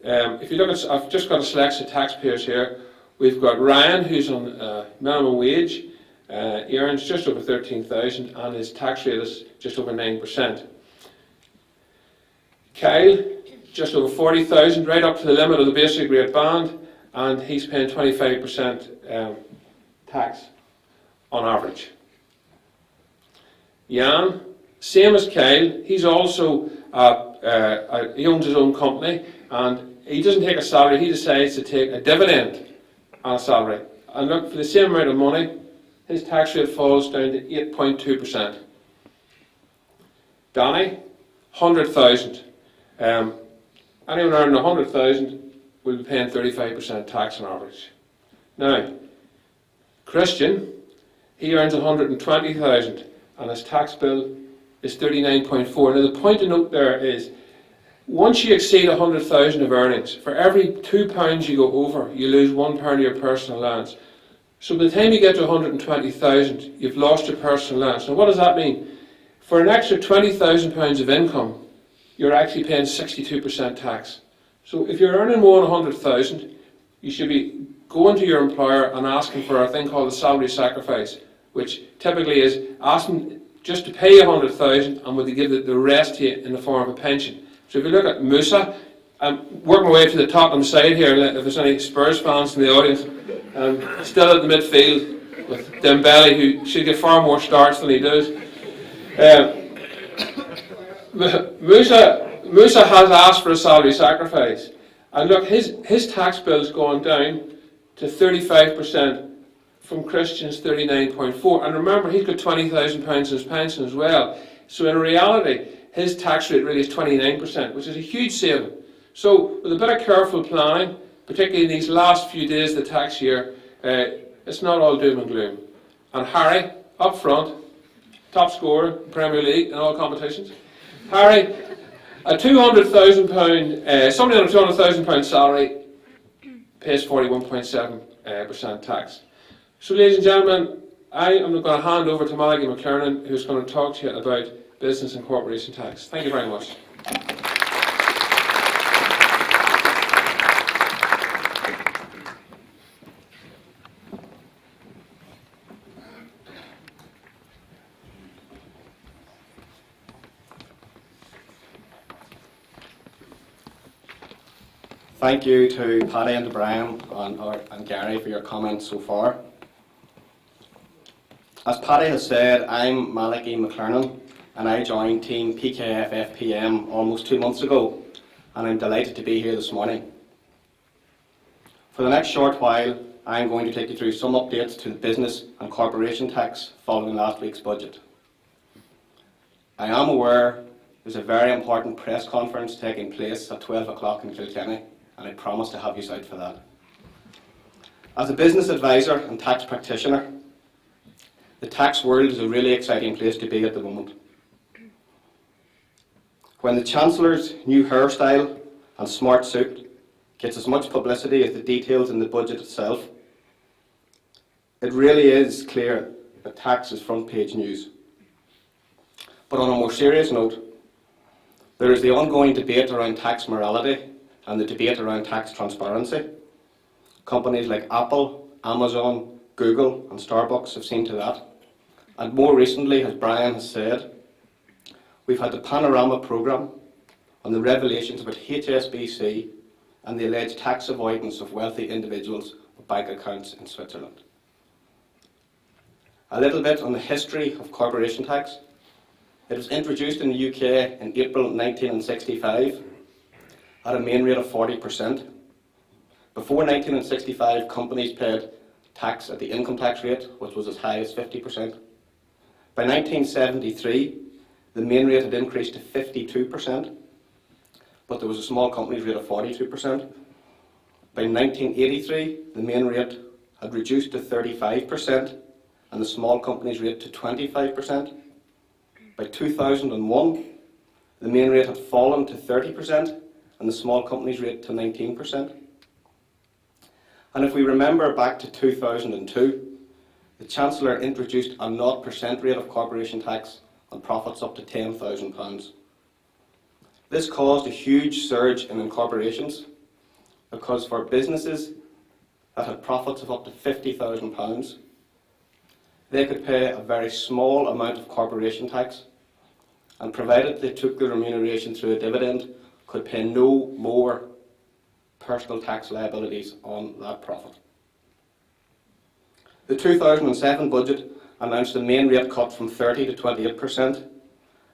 C: if you look at, I've just got a selection of taxpayers here. We've got Ryan, who's on minimum wage. He earns just over 13,000 and his tax rate is just over 9%. Kyle, just over 40,000, right up to the limit of the basic rate band, and he's paying 25% tax on average. Jan, same as Kyle, he's also he owns his own company, and he doesn't take a salary, he decides to take a dividend on a salary. And look, for the same amount of money, his tax rate falls down to 8.2%. Danny, 100,000. Anyone earning 100,000 will be paying 35% tax on average. Now, Christian, he earns 120,000 and his tax bill is 39.4. Now the point to note there is, once you exceed 100,000 of earnings, for every £2 you go over, you lose £1 of your personal allowance. So by the time you get to 120,000, you've lost your personal allowance. Now what does that mean? For an extra £20,000 of income, you're actually paying 62% tax. So if you're earning more than 100,000, you should be going to your employer and asking for a thing called a salary sacrifice, which typically is asking just to pay 100,000 and would they give the rest to you in the form of a pension. So if you look at Musa, I'm working my way to the Tottenham side here, if there's any Spurs fans in the audience, still at the midfield with Dembele, who should get far more starts than he does. Musa has asked for a salary sacrifice, and look, his tax bill's gone down to 35% from Christian's 39.4, and remember he's got £20,000 in his pension as well. So in reality, his tax rate really is 29%, which is a huge saving. So with a bit of careful planning, particularly in these last few days of the tax year, it's not all doom and gloom. And Harry, up front, top scorer in Premier League in all competitions. Harry, a £200,000, somebody on a £200,000 salary pays 41.7% tax. So ladies and gentlemen, I am going to hand over to Maggie McLernan, who's going to talk to you about business and corporation tax. Thank you very much.
D: Thank you to Paddy and to Brian and Gary for your comments so far. As Paddy has said, I'm Malachy McLernan and I joined Team PKF-FPM almost 2 months ago, and I'm delighted to be here this morning. For the next short while, I'm going to take you through some updates to the business and corporation tax following last week's budget. I am aware there's a very important press conference taking place at 12 o'clock in Kilkenny, and I promise to have you out for that. As a business advisor and tax practitioner, the tax world is a really exciting place to be at the moment. When the Chancellor's new hairstyle and smart suit gets as much publicity as the details in the budget itself, it really is clear that tax is front page news. But on a more serious note, there is the ongoing debate around tax morality and the debate around tax transparency. Companies like Apple, Amazon, Google and Starbucks have seen to that. And more recently, as Brian has said, we've had the Panorama programme on the revelations about HSBC and the alleged tax avoidance of wealthy individuals with bank accounts in Switzerland. A little bit on the history of corporation tax. It was introduced in the UK in April 1965 at a main rate of 40%. Before 1965, companies paid tax at the income tax rate, which was as high as 50%. By 1973, the main rate had increased to 52%, but there was a small companies rate of 42%. By 1983, the main rate had reduced to 35%, and the small companies rate to 25%. By 2001, the main rate had fallen to 30%, and the small companies rate to 19%. And if we remember back to 2002, the Chancellor introduced a 0% rate of corporation tax on profits up to £10,000. This caused a huge surge in incorporations because for businesses that had profits of up to £50,000, they could pay a very small amount of corporation tax, and provided they took the remuneration through a dividend, could pay no more personal tax liabilities on that profit. The 2007 budget announced the main rate cut from 30 to 28%,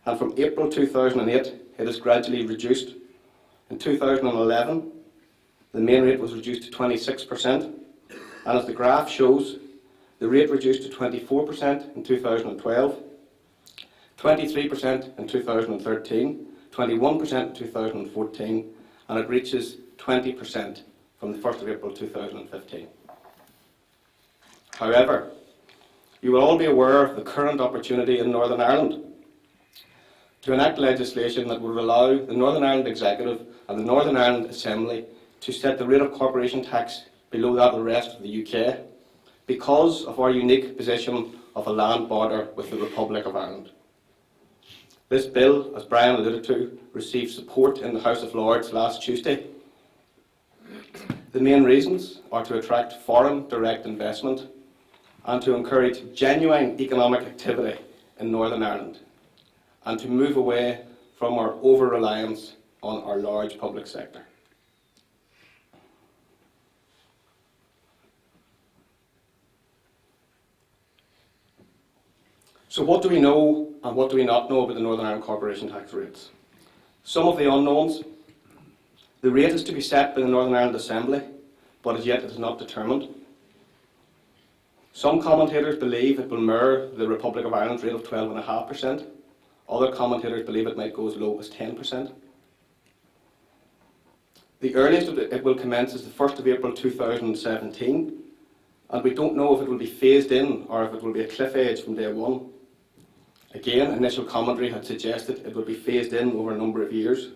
D: and from April 2008 it is gradually reduced. In 2011, the main rate was reduced to 26%, and as the graph shows, the rate reduced to 24% in 2012, 23% in 2013, 21% in 2014, and it reaches 20% from the 1st of April 2015. However, you will all be aware of the current opportunity in Northern Ireland to enact legislation that would allow the Northern Ireland Executive and the Northern Ireland Assembly to set the rate of corporation tax below that of the rest of the UK because of our unique position of a land border with the Republic of Ireland. This bill, as Brian alluded to, received support in the House of Lords last Tuesday. The main reasons are to attract foreign direct investment and to encourage genuine economic activity in Northern Ireland and to move away from our over-reliance on our large public sector. So what do we know and what do we not know about the Northern Ireland corporation tax rates? Some of the unknowns. The rate is to be set by the Northern Ireland Assembly, but as yet it is not determined. Some commentators believe it will mirror the Republic of Ireland's rate of 12.5%. Other commentators believe it might go as low as 10%. The earliest it will commence is the 1st of April 2017, and we don't know if it will be phased in or if it will be a cliff edge from day one. Again, initial commentary had suggested it would be phased in over a number of years,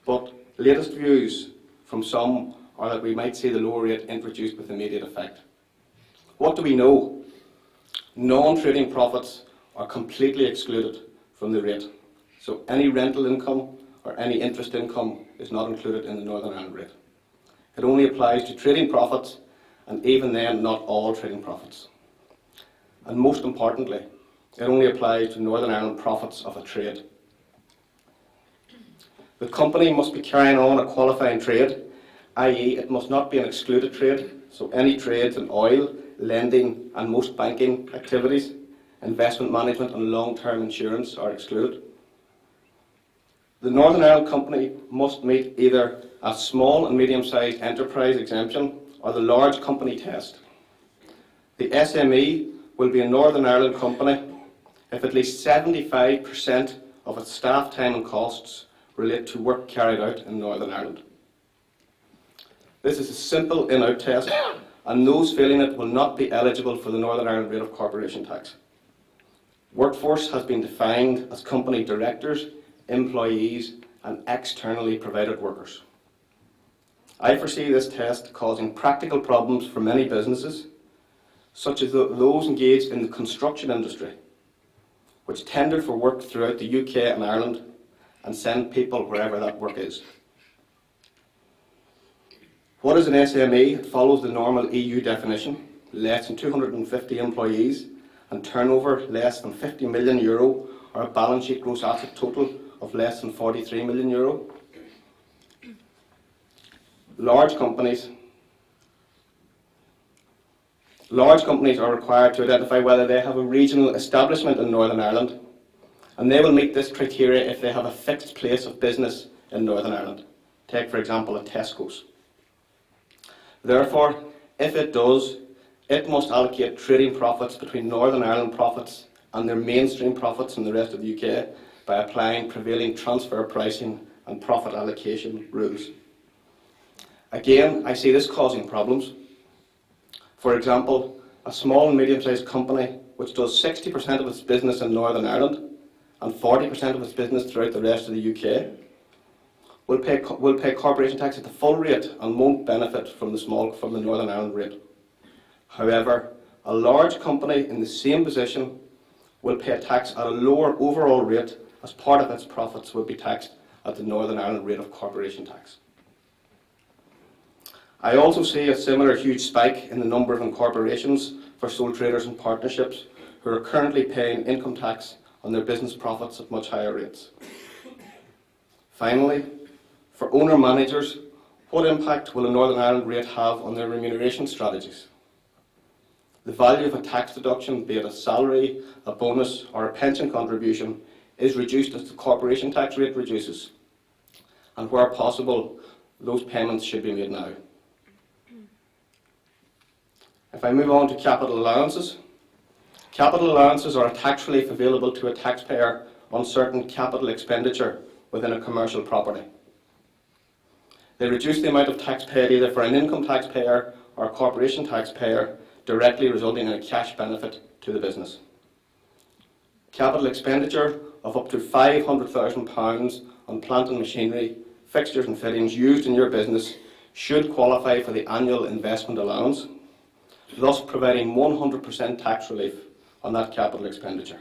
D: but latest views from some are that we might see the lower rate introduced with immediate effect. What do we know? Non-trading profits are completely excluded from the rate, so any rental income or any interest income is not included in the Northern Ireland rate. It only applies to trading profits, and even then not all trading profits. And most importantly, it only applies to Northern Ireland profits of a trade. The company must be carrying on a qualifying trade, i.e. it must not be an excluded trade, so any trades in oil, lending and most banking activities, investment management and long-term insurance are excluded. The Northern Ireland company must meet either a small and medium-sized enterprise exemption or the large company test. The SME will be a Northern Ireland company if at least 75% of its staff time and costs relate to work carried out in Northern Ireland. This is a simple in-out test, and those failing it will not be eligible for the Northern Ireland rate of corporation tax. Workforce has been defined as company directors, employees and externally provided workers. I foresee this test causing practical problems for many businesses, such as those engaged in the construction industry, which tender for work throughout the UK and Ireland and send people wherever that work is. What is an SME? It follows the normal EU definition: less than 250 employees and turnover less than €50 million, or a balance sheet gross asset total of less than €43 million. Large companies are required to identify whether they have a regional establishment in Northern Ireland, and they will meet this criteria if they have a fixed place of business in Northern Ireland. Take, for example, a Tesco's. Therefore, if it does, it must allocate trading profits between Northern Ireland profits and their mainstream profits in the rest of the UK by applying prevailing transfer pricing and profit allocation rules. Again, I see this causing problems. For example, a small and medium-sized company which does 60% of its business in Northern Ireland and 40% of its business throughout the rest of the UK will pay corporation tax at the full rate and won't benefit from the Northern Ireland rate. However, a large company in the same position will pay tax at a lower overall rate, as part of its profits will be taxed at the Northern Ireland rate of corporation tax. I also see a similar huge spike in the number of incorporations for sole traders and partnerships who are currently paying income tax on their business profits at much higher rates. Finally, for owner-managers, what impact will a Northern Ireland rate have on their remuneration strategies? The value of a tax deduction, be it a salary, a bonus, or a pension contribution, is reduced as the corporation tax rate reduces, and where possible, those payments should be made now. If I move on to capital allowances are a tax relief available to a taxpayer on certain capital expenditure within a commercial property. They reduce the amount of tax paid either for an income taxpayer or a corporation taxpayer, directly resulting in a cash benefit to the business. Capital expenditure of up to £500,000 on plant and machinery, fixtures and fittings used in your business should qualify for the annual investment allowance, thus providing 100% tax relief on that capital expenditure.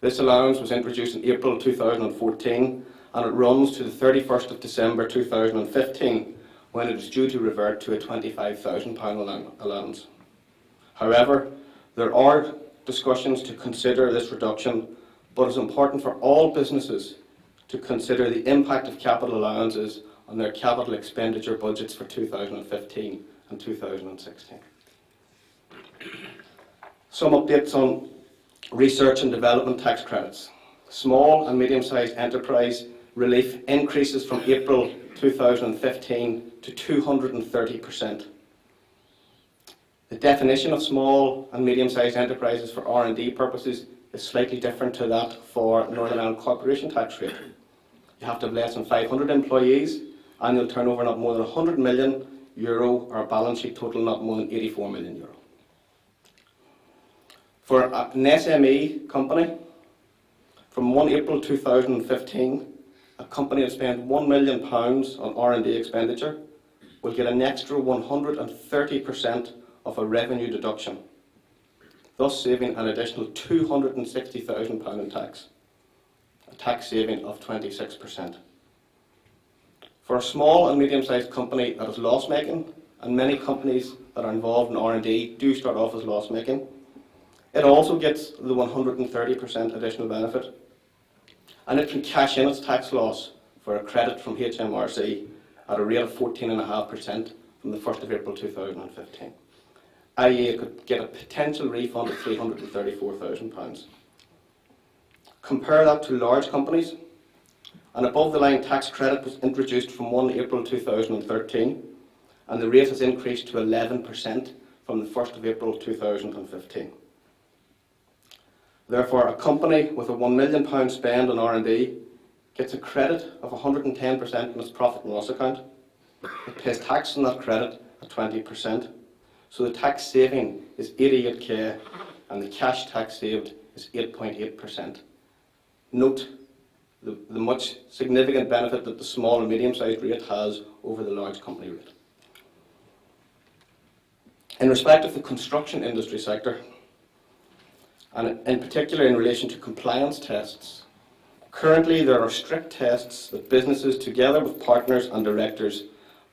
D: This allowance was introduced in April 2014 and it runs to the 31st of December 2015, when it is due to revert to a £25,000 allowance. However, there are discussions to consider this reduction, but it is important for all businesses to consider the impact of capital allowances on their capital expenditure budgets for 2015 and 2016. Some updates on research and development tax credits. Small and medium-sized enterprise relief increases from April 2015 to 230%. The definition of small and medium-sized enterprises for R&D purposes is slightly different to that for Northern Ireland corporation tax rate. You have to have less than 500 employees, annual turnover not more than €100 million, or a balance sheet total not more than €84 million. For an SME company, from 1 April 2015, a company that spent £1 million on R&D expenditure will get an extra 130% of a revenue deduction, thus saving an additional £260,000 in tax, a tax saving of 26%. For a small and medium-sized company that is loss-making, and many companies that are involved in R&D do start off as loss-making, it also gets the 130% additional benefit, and it can cash in its tax loss for a credit from HMRC at a rate of 14.5% from the 1st of April 2015, i.e. it could get a potential refund of £334,000. Compare that to large companies. An above-the-line tax credit was introduced from 1 April 2013, and the rate has increased to 11% from the 1st of April 2015. Therefore, a company with a £1 million spend on R&D gets a credit of 110% in its profit and loss account. It pays tax on that credit at 20%, so the tax saving is 88k and the cash tax saved is 8.8%. note the much significant benefit that the small and medium-sized rate has over the large company rate. In respect of the construction industry sector, and in particular in relation to compliance tests, currently there are strict tests that businesses, together with partners and directors,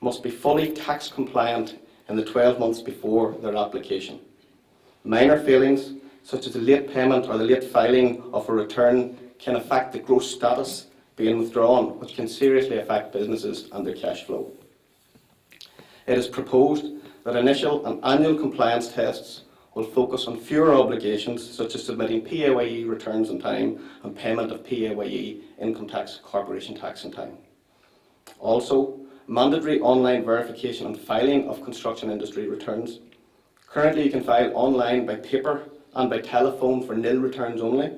D: must be fully tax compliant in the 12 months before their application. Minor failings, such as the late payment or the late filing of a return, can affect the gross status being withdrawn, which can seriously affect businesses and their cash flow. It is proposed that initial and annual compliance tests will focus on fewer obligations, such as submitting PAYE returns in time and payment of PAYE income tax, corporation tax in time. Also, mandatory online verification and filing of construction industry returns. Currently, you can file online by paper and by telephone for nil returns only.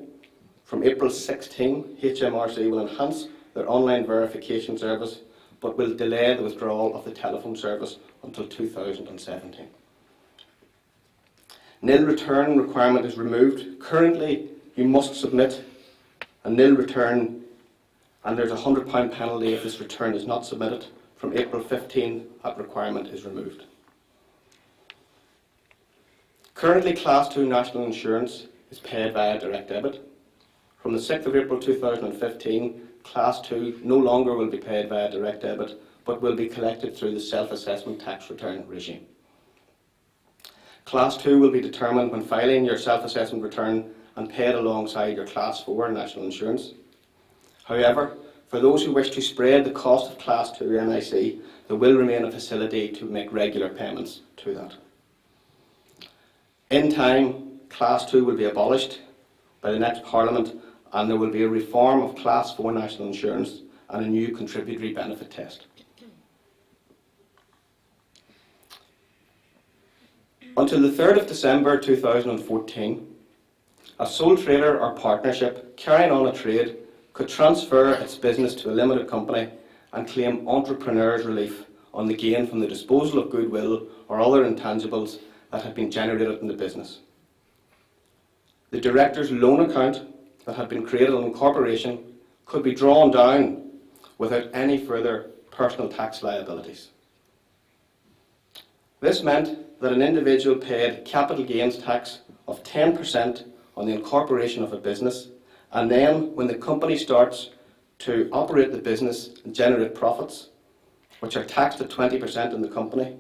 D: From April 16, HMRC will enhance their online verification service, but will delay the withdrawal of the telephone service until 2017. Nil return requirement is removed. Currently, you must submit a nil return, and there's a £100 penalty if this return is not submitted. From April 15, that requirement is removed. Currently, Class 2 national insurance is paid via direct debit. From the 6th of April 2015, Class 2 no longer will be paid via direct debit, but will be collected through the self-assessment tax return regime. Class 2 will be determined when filing your self-assessment return and paid alongside your Class 4 national insurance. However, for those who wish to spread the cost of Class 2 NIC, there will remain a facility to make regular payments to that. In time, Class 2 will be abolished by the next Parliament, and there will be a reform of Class 4 national insurance and a new contributory benefit test. Until the 3rd of December 2014, a sole trader or partnership carrying on a trade could transfer its business to a limited company and claim entrepreneurs' relief on the gain from the disposal of goodwill or other intangibles that had been generated in the business. The director's loan account that had been created on incorporation could be drawn down without any further personal tax liabilities. This meant that an individual paid capital gains tax of 10% on the incorporation of a business, and then when the company starts to operate the business and generate profits, which are taxed at 20% in the company,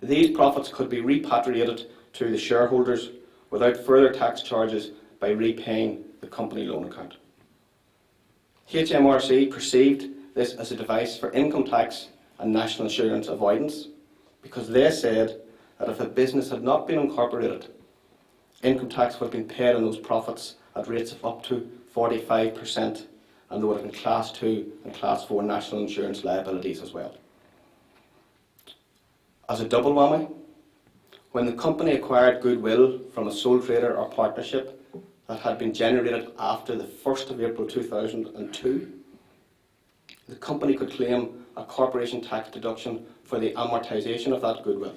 D: these profits could be repatriated to the shareholders without further tax charges by repaying the company loan account. HMRC perceived this as a device for income tax and national insurance avoidance, because they said that if a business had not been incorporated, income tax would have been paid on those profits at rates of up to 45%, and there would have been Class 2 and Class 4 national insurance liabilities as well. As a double whammy, when the company acquired goodwill from a sole trader or partnership that had been generated after the 1st of April 2002, the company could claim a corporation tax deduction for the amortisation of that goodwill.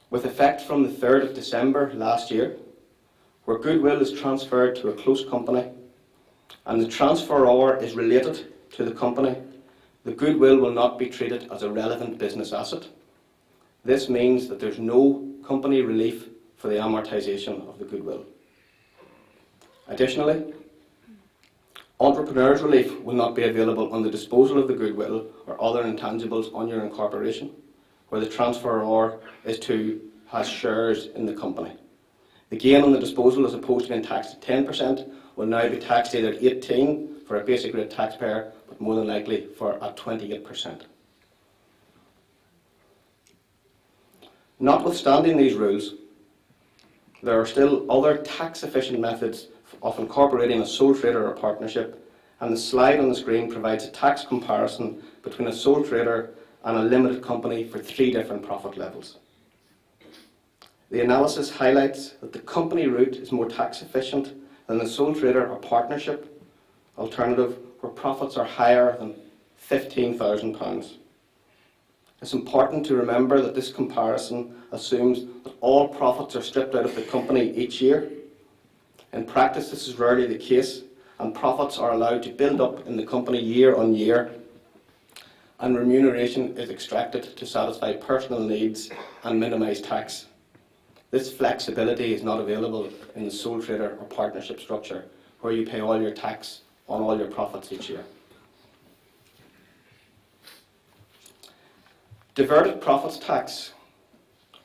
D: With effect from the 3rd of December last year, where goodwill is transferred to a close company and the transferor is related to the company, the goodwill will not be treated as a relevant business asset. This means that there's no company relief for the amortisation of the goodwill. Additionally, entrepreneurs' relief will not be available on the disposal of the goodwill or other intangibles on your incorporation, where the transferor has shares in the company. The gain on the disposal, as opposed to being taxed at 10%, will now be taxed either at 18% for a basic rate taxpayer, but more than likely at 28%. Notwithstanding these rules, there are still other tax-efficient methods of incorporating a sole trader or partnership, and the slide on the screen provides a tax comparison between a sole trader and a limited company for 3 different profit levels. The analysis highlights that the company route is more tax efficient than the sole trader or partnership alternative, where profits are higher than £15,000. It's important to remember that this comparison assumes that all profits are stripped out of the company each year. In practice, this is rarely the case, and profits are allowed to build up in the company year on year, and remuneration is extracted to satisfy personal needs and minimise tax. This flexibility is not available in the sole trader or partnership structure, where you pay all your tax on all your profits each year. Diverted profits tax,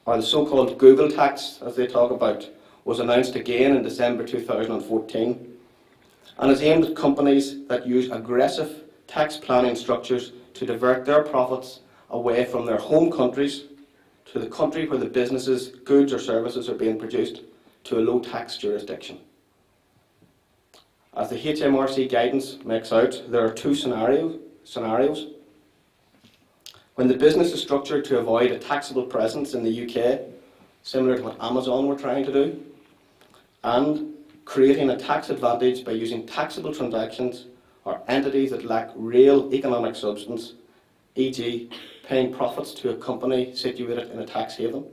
D: or the so-called Google tax, as they talk about, was announced again in December 2014 and is aimed at companies that use aggressive tax planning structures to divert their profits away from their home countries to the country where the businesses, goods or services are being produced, to a low tax jurisdiction. As the HMRC guidance makes out, there are two scenarios. When the business is structured to avoid a taxable presence in the UK, similar to what Amazon were trying to do, and creating a tax advantage by using taxable transactions or entities that lack real economic substance, e.g. paying profits to a company situated in a tax haven,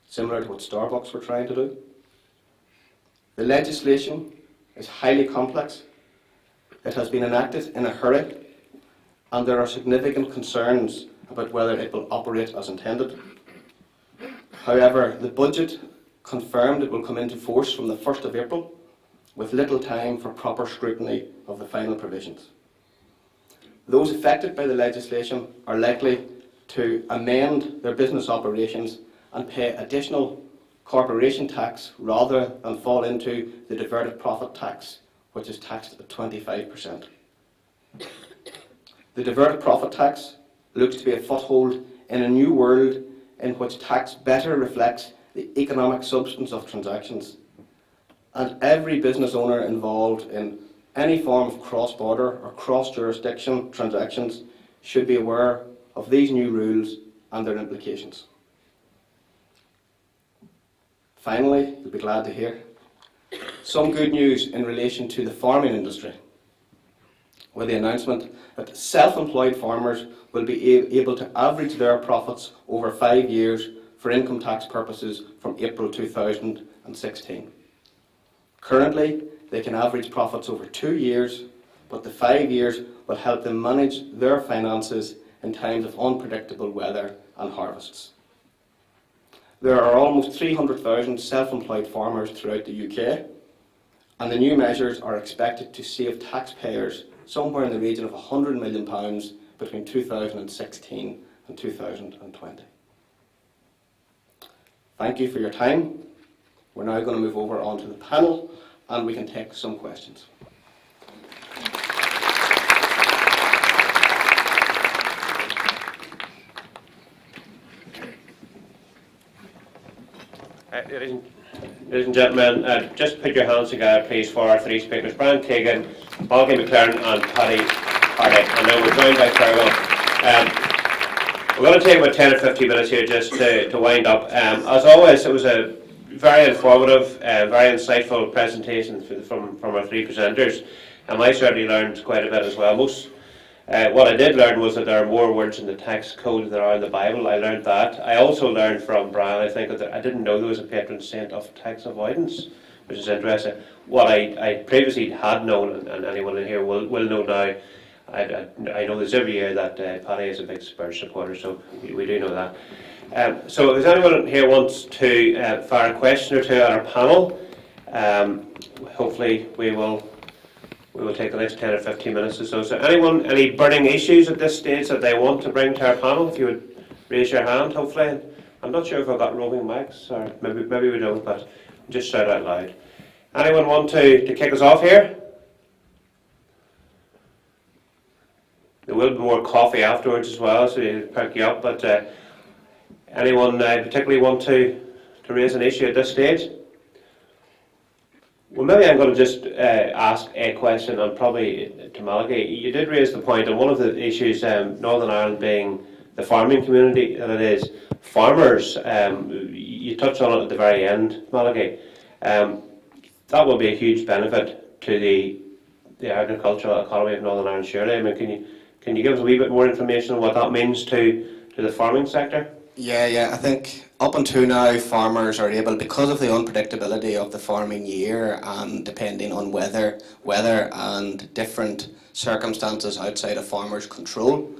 D: similar to what Starbucks were trying to do. The legislation is highly complex. It has been enacted in a hurry, and there are significant concerns about whether it will operate as intended. However, the budget confirmed it will come into force from the 1st of April, with little time for proper scrutiny of the final provisions. Those affected by the legislation are likely to amend their business operations and pay additional corporation tax rather than fall into the diverted profit tax, which is taxed at 25%. The diverted profit tax looks to be a foothold in a new world in which tax better reflects the economic substance of transactions, and every business owner involved in any form of cross-border or cross-jurisdiction transactions should be aware of these new rules and their implications. Finally, you'll be glad to hear some good news in relation to the farming industry, with the announcement that self-employed farmers will be able to average their profits over 5 years for income tax purposes from April 2016. Currently, they can average profits over 2 years, but the 5 years will help them manage their finances in times of unpredictable weather and harvests. There are almost 300,000 self-employed farmers throughout the UK, and the new measures are expected to save taxpayers somewhere in the region of £100 million between 2016 and 2020. Thank you for your time. We're now going to move over onto the panel and we can take some questions.
B: Ladies and gentlemen, just put your hands together please for our three speakers, Brian Keegan, Malky McLaren and Paddy Hardy. And now we're joined by Fergal. We're going to take about 10 or 15 minutes here just to wind up. As always, it was a very informative, very insightful presentation from our three presenters, and I certainly learned quite a bit as well. What I did learn was that there are more words in the tax code than there are in the Bible. I learned that. I also learned from Brian, I think, that I didn't know there was a patron saint of tax avoidance, which is interesting. What I previously had known, and anyone in here will know now, I know this every year that Paddy is a big Spurs supporter, so we do know that. So if anyone here wants to fire a question or two at our panel, hopefully we will take the next 10 or 15 minutes or so. So anyone, any burning issues at this stage that they want to bring to our panel, if you would raise your hand, hopefully. I'm not sure if I've got roving mics, or maybe we don't, but just shout out loud. Anyone want to kick us off here? There will be more coffee afterwards as well, so you perk you up, but anyone particularly want to raise an issue at this stage? Well, maybe I'm going to just ask a question, and probably to Malky. You did raise the point, and one of the issues, Northern Ireland being the farming community that it is, farmers, you touched on it at the very end, Malky. That will be a huge benefit to the agricultural economy of Northern Ireland, surely. I mean, can you give us a wee bit more information on what that means to to the farming sector?
D: Yeah, I think up until now farmers are able, because of the unpredictability of the farming year and depending on weather and different circumstances outside of farmers' control,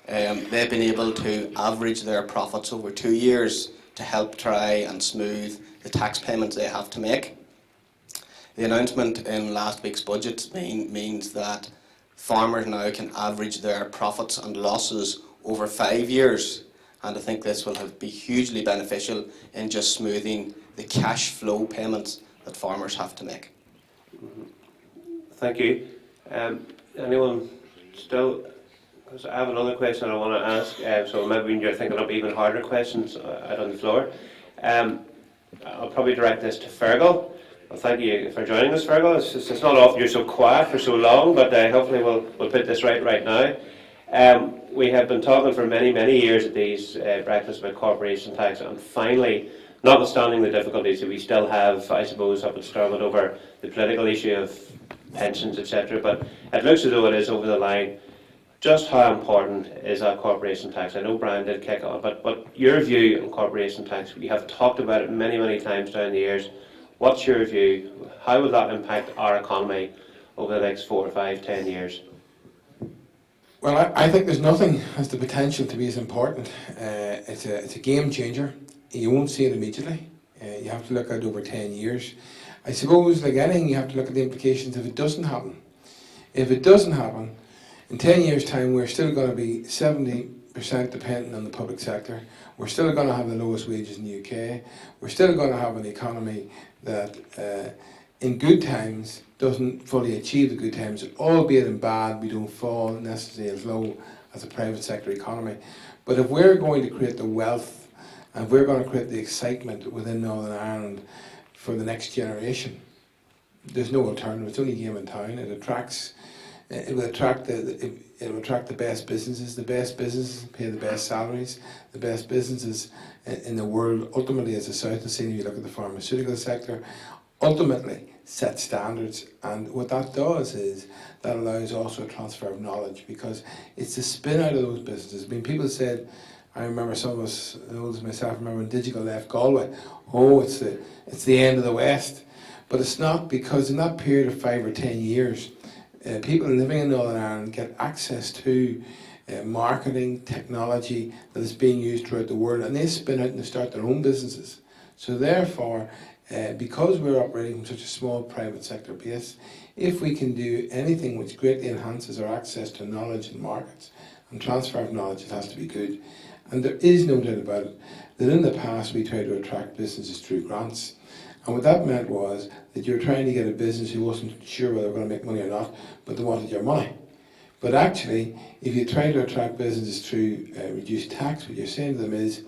D: they've been able to average their profits over 2 years to help try and smooth the tax payments they have to make. The announcement in last week's budget means that farmers now can average their profits and losses over 5 years, and I think this will be hugely beneficial in just smoothing the cash flow payments that farmers have to make.
B: Thank you. Anyone still? Because I have another question I want to ask, so maybe when you're thinking of even harder questions out on the floor. I'll probably direct this to Fergal. Well, thank you for joining us, Fergal. It's not often you're so quiet for so long, but hopefully we'll put this right now. We have been talking for many years at these breakfasts about corporation tax, and finally, notwithstanding the difficulties that we still have, I suppose, up at Stormont over the political issue of pensions, etc., but it looks as though it is over the line. Just how important is that corporation tax? I know Brian did kick on, but your view on corporation tax, we have talked about it many times down the years. What's your view? How will that impact our economy over the next 4, 5, 10 years?
E: Well, I think there's nothing has the potential to be as important. It's a game changer. You won't see it immediately. You have to look at it over 10 years. I suppose, like anything, you have to look at the implications if it doesn't happen. If it doesn't happen, in 10 years' time, we're still going to be 70% dependent on the public sector. We're still going to have the lowest wages in the UK. We're still going to have an economy that, in good times, doesn't fully achieve the good times. Albeit in bad, we don't fall necessarily as low as a private sector economy. But if we're going to create the wealth and if we're going to create the excitement within Northern Ireland for the next generation, there's no alternative. It's only a game in town. It will attract the best businesses. The best businesses pay the best salaries. The best businesses in the world, ultimately, as the South has seen, if you look at the pharmaceutical sector, ultimately set standards. And what that does is that allows also a transfer of knowledge, because it's the spin out of those businesses. I mean, people said, I remember some of us, as old as myself, remember when Digital left Galway, it's the end of the West. But it's not, because in that period of 5 or 10 years, people living in Northern Ireland get access to marketing, technology that is being used throughout the world, and they spin out and they start their own businesses. So therefore, because we're operating from such a small private sector base, if we can do anything which greatly enhances our access to knowledge and markets and transfer of knowledge, it has to be good. And there is no doubt about it that in the past we tried to attract businesses through grants. And what that meant was that you were trying to get a business who wasn't sure whether they were going to make money or not, but they wanted your money. But actually, if you try to attract businesses through reduced tax, what you're saying to them is,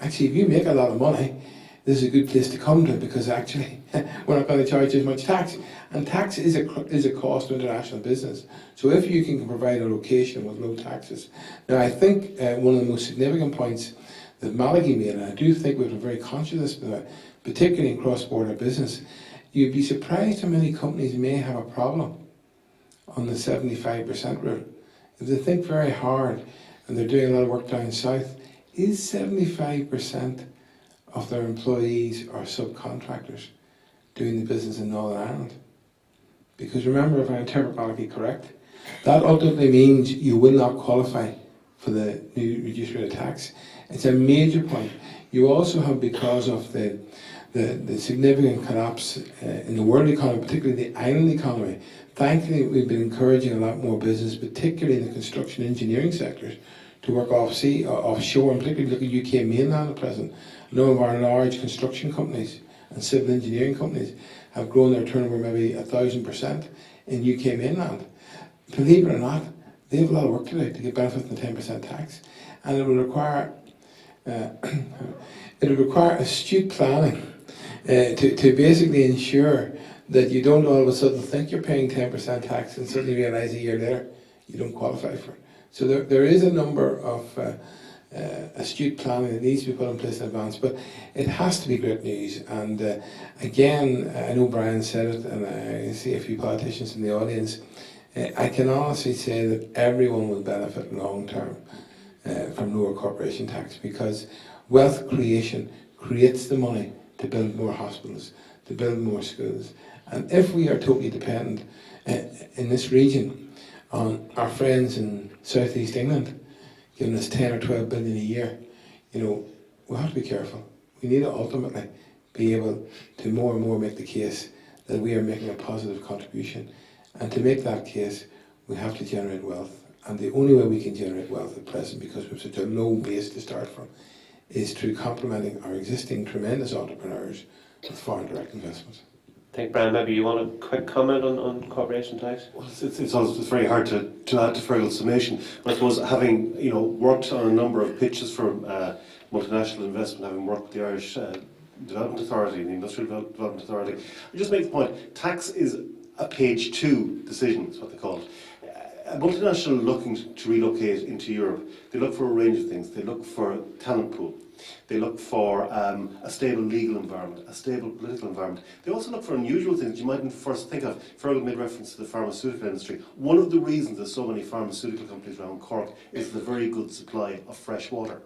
E: actually, if you make a lot of money, this is a good place to come to, because actually, we're not going to charge you as much tax. And tax is a cost to international business. So if you can provide a location with low taxes. Now, I think one of the most significant points that Malachy made, and I do think we've been very conscious of this, particularly in cross-border business, you'd be surprised how many companies may have a problem on the 75% rule. If they think very hard and they're doing a lot of work down south, is 75% of their employees or subcontractors doing the business in Northern Ireland? Because remember, if I interpret Malachy correct, that ultimately means you will not qualify for the new reduced rate of tax. It's a major point. You also have, because of the significant collapse in the world economy, particularly the island economy, thankfully we've been encouraging a lot more business, particularly in the construction engineering sectors, to work offshore, and particularly look at UK mainland at present. A number of our large construction companies and civil engineering companies have grown their turnover maybe 1,000% in UK mainland. Believe it or not, they have a lot of work to do to get benefit from the 10% tax, and it will require astute planning to basically ensure that you don't all of a sudden think you're paying 10% tax and suddenly realise a year later you don't qualify for it. So there is a number of astute planning that needs to be put in place in advance, but it has to be great news. And again, I know Brian said it, and I see a few politicians in the audience. I can honestly say that everyone will benefit long term. from lower corporation tax, because wealth creation creates the money to build more hospitals, to build more schools. And if we are totally dependent in this region on our friends in southeast England giving us 10 or 12 billion a year, you know, we have to be careful. We need to ultimately be able to more and more make the case that we are making a positive contribution. And to make that case, we have to generate wealth. And the only way we can generate wealth at present, because we have such a low base to start from, is through complementing our existing tremendous entrepreneurs with foreign direct investments.
B: I think, Brian, maybe you want a quick comment on corporation tax?
A: Well, it's very hard to add to Fergal's summation. But I suppose having worked on a number of pitches for multinational investment, having worked with the Irish Development Authority and the Industrial Development Authority, I just make the point: tax is a page 2 decision. Is what they call it. A multinational looking to relocate into Europe, they look for a range of things. They look for a talent pool. They look for a stable legal environment, a stable political environment. They also look for unusual things you mightn't first think of. Fergal made reference to the pharmaceutical industry. One of the reasons there's so many pharmaceutical companies around Cork is the very good supply of fresh water.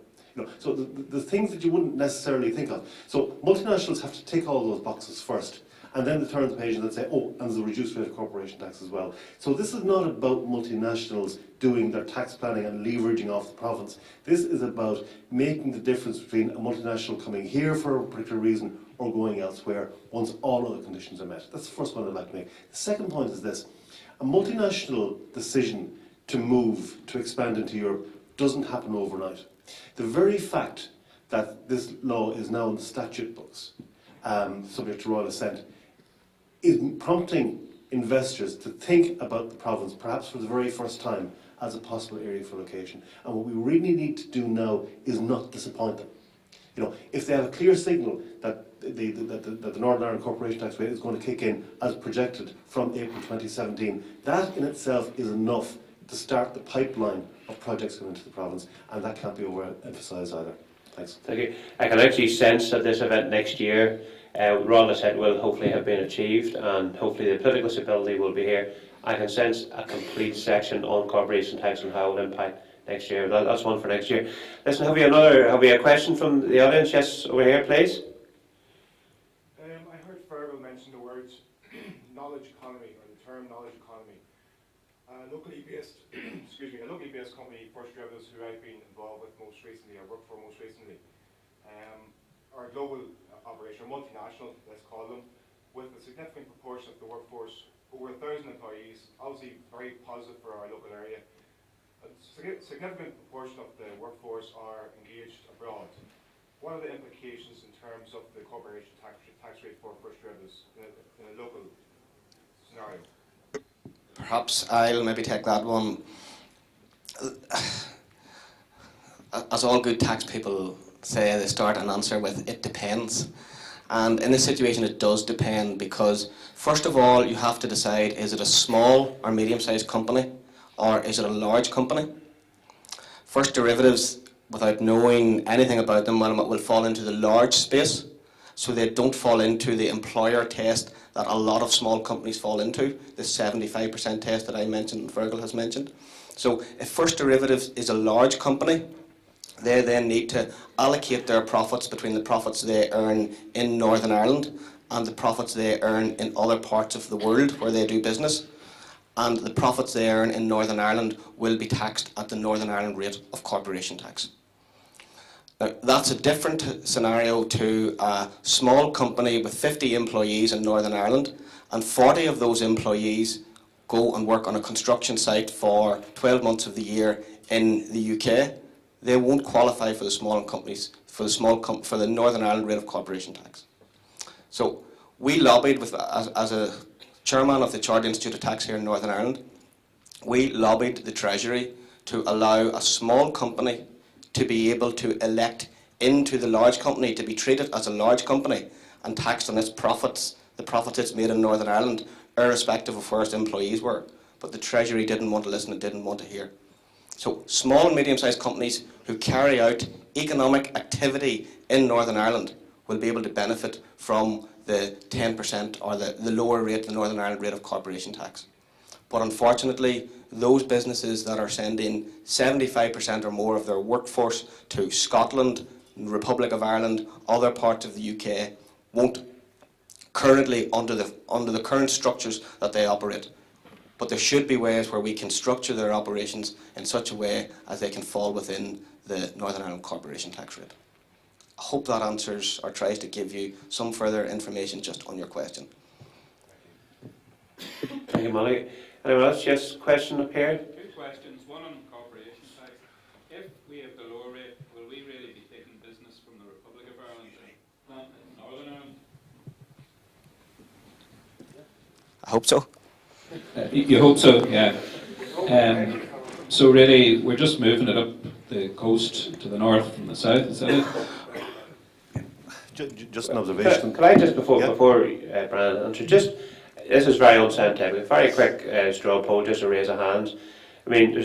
A: So the things that you wouldn't necessarily think of. So multinationals have to tick all those boxes first. And then they turn the page and they say, oh, and there's a reduced rate of corporation tax as well. So this is not about multinationals doing their tax planning and leveraging off the province. This is about making the difference between a multinational coming here for a particular reason or going elsewhere once all other conditions are met. That's the first point I'd like to make. The second point is this: a multinational decision to move, to expand into Europe, doesn't happen overnight. The very fact that this law is now in the statute books, subject to royal assent, is prompting investors to think about the province, perhaps for the very first time, as a possible area for location. And what we really need to do now is not disappoint them. If they have a clear signal that the Northern Ireland corporation tax rate is going to kick in as projected from April 2017, that in itself is enough to start the pipeline of projects coming into the province, and that can't be overemphasised either. Thanks.
B: Thank you. I can actually sense that this event next year, royal assent will hopefully have been achieved, and hopefully the political stability will be here. I can sense a complete section on corporation tax and how it will impact next year. That's one for next year. Listen, have we a question from the audience? Yes, over here, please.
F: I heard Fergal mention the words knowledge economy, or the term knowledge economy. A locally based company, First Derivatives, who I've been involved with most recently, or worked for most recently, are a global operation, multinational, let's call them, with a significant proportion of the workforce, over 1,000 employees, obviously very positive for our local area. A significant proportion of the workforce are engaged abroad. What are the implications in terms of the corporation tax rate for First Derivatives in a local scenario?
D: Perhaps I'll maybe take that one. As all good tax people say, they start an answer with, it depends. And in this situation it does depend, because first of all you have to decide, is it a small or medium-sized company, or is it a large company? First Derivatives, without knowing anything about them, will fall into the large space, so they don't fall into the employer test that a lot of small companies fall into, the 75% test that I mentioned and Fergal has mentioned. So if First Derivatives is a large company, they then need to allocate their profits between the profits they earn in Northern Ireland and the profits they earn in other parts of the world where they do business. And the profits they earn in Northern Ireland will be taxed at the Northern Ireland rate of corporation tax. Now, that's a different scenario to a small company with 50 employees in Northern Ireland, and 40 of those employees go and work on a construction site for 12 months of the year in the UK. They won't qualify for the small companies, for the Northern Ireland rate of corporation tax. So we lobbied as a chairman of the Chartered Institute of Tax here in Northern Ireland, we lobbied the Treasury to allow a small company to be able to elect into the large company, to be treated as a large company and taxed on its profits, the profits it's made in Northern Ireland, irrespective of where its employees were. But the Treasury didn't want to listen and didn't want to hear. So small and medium-sized companies who carry out economic activity in Northern Ireland will be able to benefit from the 10% or the lower rate, the Northern Ireland rate of corporation tax. But unfortunately, those businesses that are sending 75% or more of their workforce to Scotland, Republic of Ireland, other parts of the UK, won't currently, under the current structures that they operate. But there should be ways where we can structure their operations in such a way as they can fall within the Northern Ireland Corporation tax rate. I hope that answers or tries to give you some further information just on your question.
B: Thank you, Molly. Anyone else? Yes, question up here?
G: Two questions, one on corporation tax. If we have the lower rate, will we really be taking business from the Republic of Ireland and Northern Ireland?
D: I hope so.
G: You hope so, yeah. So really, we're just moving it up the coast to the north and the south, is that it?
A: Just an observation.
B: Can I just, before
A: Yeah.
B: Brian answer, this is very unscientific, very quick straw poll, just a raise of hands. I mean,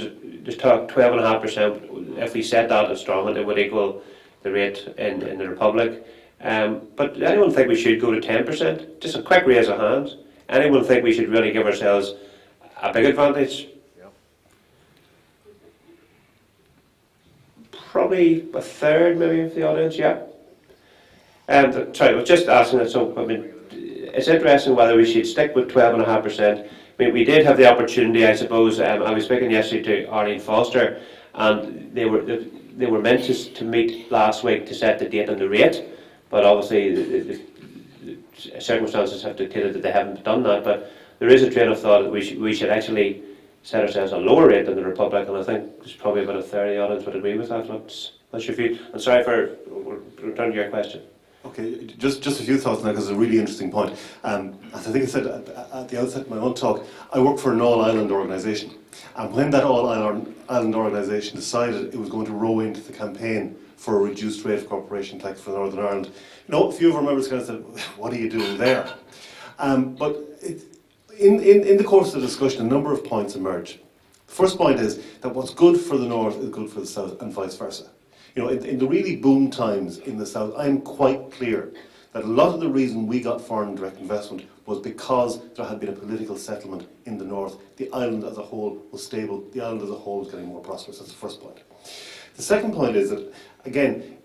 B: there's talk 12.5%, if we set that as strong, it would equal the rate in the Republic. But does anyone think we should go to 10%? Just a quick raise of hands. Anyone think we should really give ourselves a big advantage?
A: Yeah.
B: Probably a third, maybe, of the audience, yeah. Sorry, I was just asking that, so, I mean, it's interesting whether we should stick with 12.5%. I mean, we did have the opportunity, I suppose, I was speaking yesterday to Arlene Foster, and they were meant to meet last week to set the date and the rate, but obviously the circumstances have dictated that they haven't done that. But there is a train of thought that we should actually set ourselves a lower rate than the Republic, and I think there's probably about a third of the audience would agree with that. That's your view. I'm sorry for returning to your question.
A: Okay, just a few thoughts on that, because it's a really interesting point. As I think I said at the outset of my own talk, I work for an all-island organisation. And when that all-island organisation decided it was going to row into the campaign for a reduced rate of corporation tax for Northern Ireland, you know, a few of our members kind of said, what are you doing there? But in the course of the discussion, a number of points emerged. The first point is that what's good for the North is good for the South, and vice versa. You know, in the really boom times in the South, I'm quite clear that a lot of the reason we got foreign direct investment was because there had been a political settlement in the North. The island as a whole was stable. The island as a whole was getting more prosperous. That's the first point. The second point is that, again,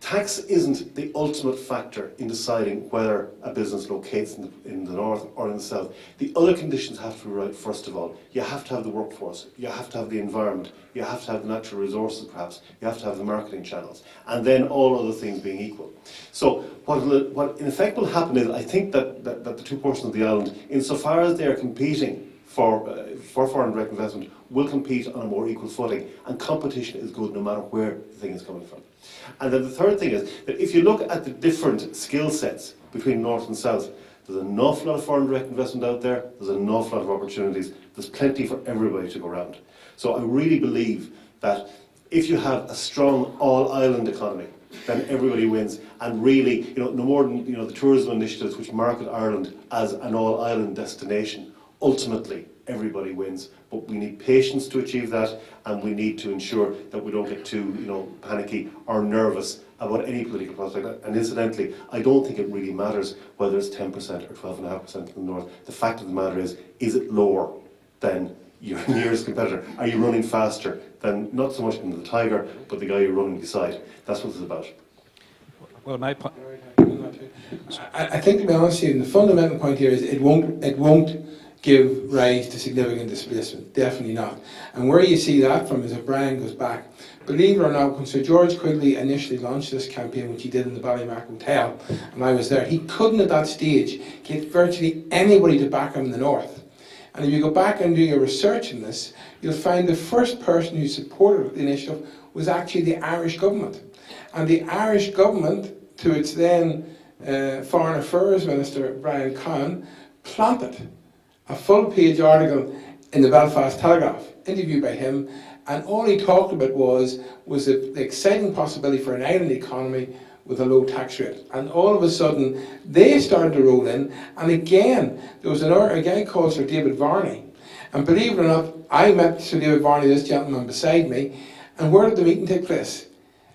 A: tax isn't the ultimate factor in deciding whether a business locates in the North or in the South. The other conditions have to be right, first of all. You have to have the workforce, you have to have the environment, you have to have the natural resources perhaps, you have to have the marketing channels, and then all other things being equal. So what in effect will happen is, I think that the two portions of the island, insofar as they are competing for foreign direct investment, will compete on a more equal footing, and competition is good no matter where the thing is coming from. And then the third thing is that if you look at the different skill sets between North and South, there's an awful lot of foreign direct investment out there, there's an awful lot of opportunities, there's plenty for everybody to go around. So I really believe that if you have a strong all-island economy, then everybody wins. And really, you know, no more than, you know, the tourism initiatives which market Ireland as an all-island destination, ultimately everybody wins. But we need patience to achieve that, and we need to ensure that we don't get too, you know, panicky or nervous about any political prospect. And incidentally, I don't think it really matters whether it's 10% or 12.5% in the North. The fact of the matter is it lower than your nearest competitor? Are you running faster than, not so much in the Tiger, but the guy you're running beside? That's what it's about.
G: Well,
E: I think, to be honest with you, the fundamental point here is it won't give rise to significant displacement. Definitely not. And where you see that from is if Brian goes back. Believe it or not, when Sir George Quigley initially launched this campaign, which he did in the Ballymac Hotel, and I was there, he couldn't at that stage get virtually anybody to back him in the North. And if you go back and do your research in this, you'll find the first person who supported the initiative was actually the Irish government. And the Irish government, to its then Foreign Affairs Minister, Brian Cowan, planted a full-page article in the Belfast Telegraph, interviewed by him, and all he talked about was the exciting possibility for an island economy with a low tax rate. And all of a sudden, they started to roll in, and again, there was a guy called Sir David Varney, and believe it or not, I met Sir David Varney, this gentleman beside me, and where did the meeting take place?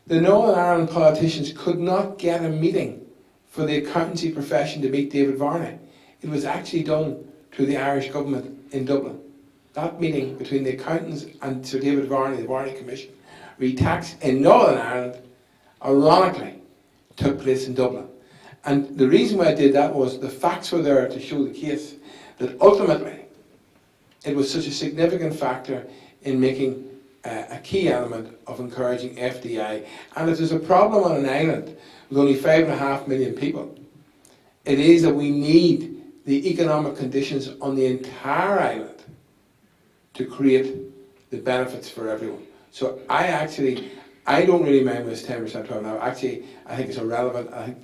E: The Northern Ireland politicians could not get a meeting for the accountancy profession to meet David Varney. It was actually done through the Irish government in Dublin. that meeting between the accountants and Sir David Varney, the Varney Commission, re-tax in Northern Ireland, ironically, took place in Dublin. And the reason why I did that was the facts were there to show the case that ultimately it was such a significant factor in making a key element of encouraging FDI. And if there's a problem on an island with only 5.5 million people, it is that we need the economic conditions on the entire island to create the benefits for everyone. So I don't really mind with this 10% term now. Actually, I think it's irrelevant. I think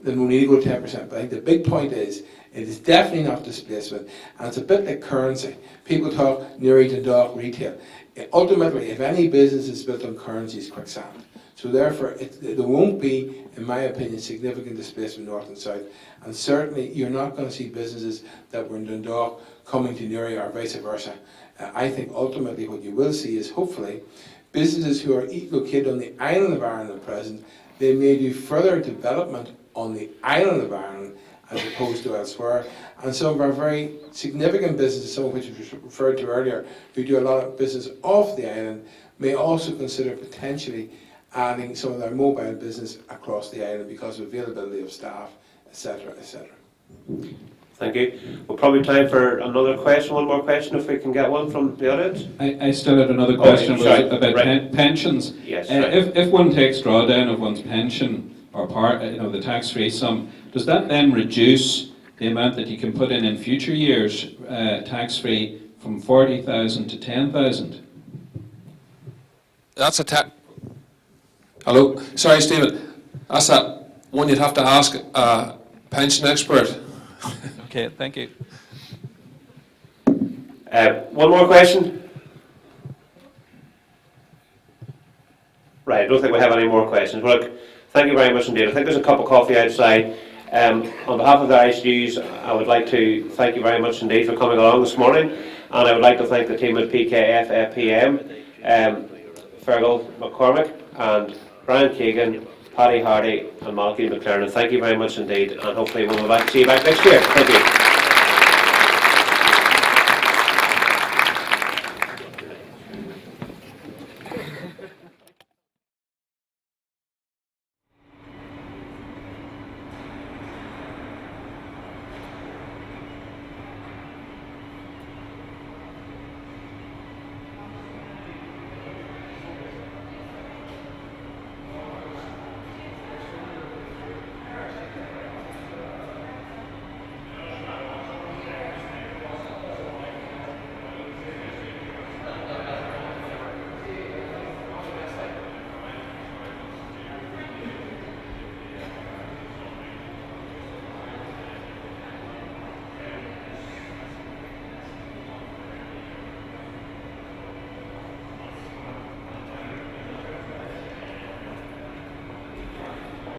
E: that we need to go to 10%. But I think the big point is, it is definitely not displacement. And it's a bit like currency. People talk near to dog retail. Ultimately, if any business is built on currency, it's quicksand. So therefore, there won't be, in my opinion, significant displacement north and south. And certainly, you're not going to see businesses that were in Dundalk coming to Newry or vice versa. I think ultimately what you will see is, hopefully, businesses who are located on the island of Ireland at present, they may do further development on the island of Ireland as opposed to elsewhere. And some of our very significant businesses, some of which was referred to earlier, who do a lot of business off the island, may also consider potentially adding some of their mobile business across the island because of availability of staff, etc., etc.
B: Thank you. We'll probably time for another question, one more question, if we can get one from the audience.
G: I still had another question
B: sorry,
G: about
B: right.
G: pensions.
B: Yes, right.
G: If one takes drawdown of one's pension or part, the tax-free sum, does that then reduce the amount that you can put in future years tax-free from 40,000 to 10,000?
C: That's a Hello? Sorry, Stephen. That's that one you'd have to ask a pension expert.
G: Okay, thank you.
B: One more question? Right, I don't think we have any more questions. Well, look, thank you very much indeed. I think there's a cup of coffee outside. On behalf of the Irish News, I would like to thank you very much indeed for coming along this morning. And I would like to thank the team at PKF-FPM, Fergal McCormick and Brian Keegan, Paddy Hardy and Malky McLaren. Thank you very much indeed, and hopefully we'll see you back next year. Thank you.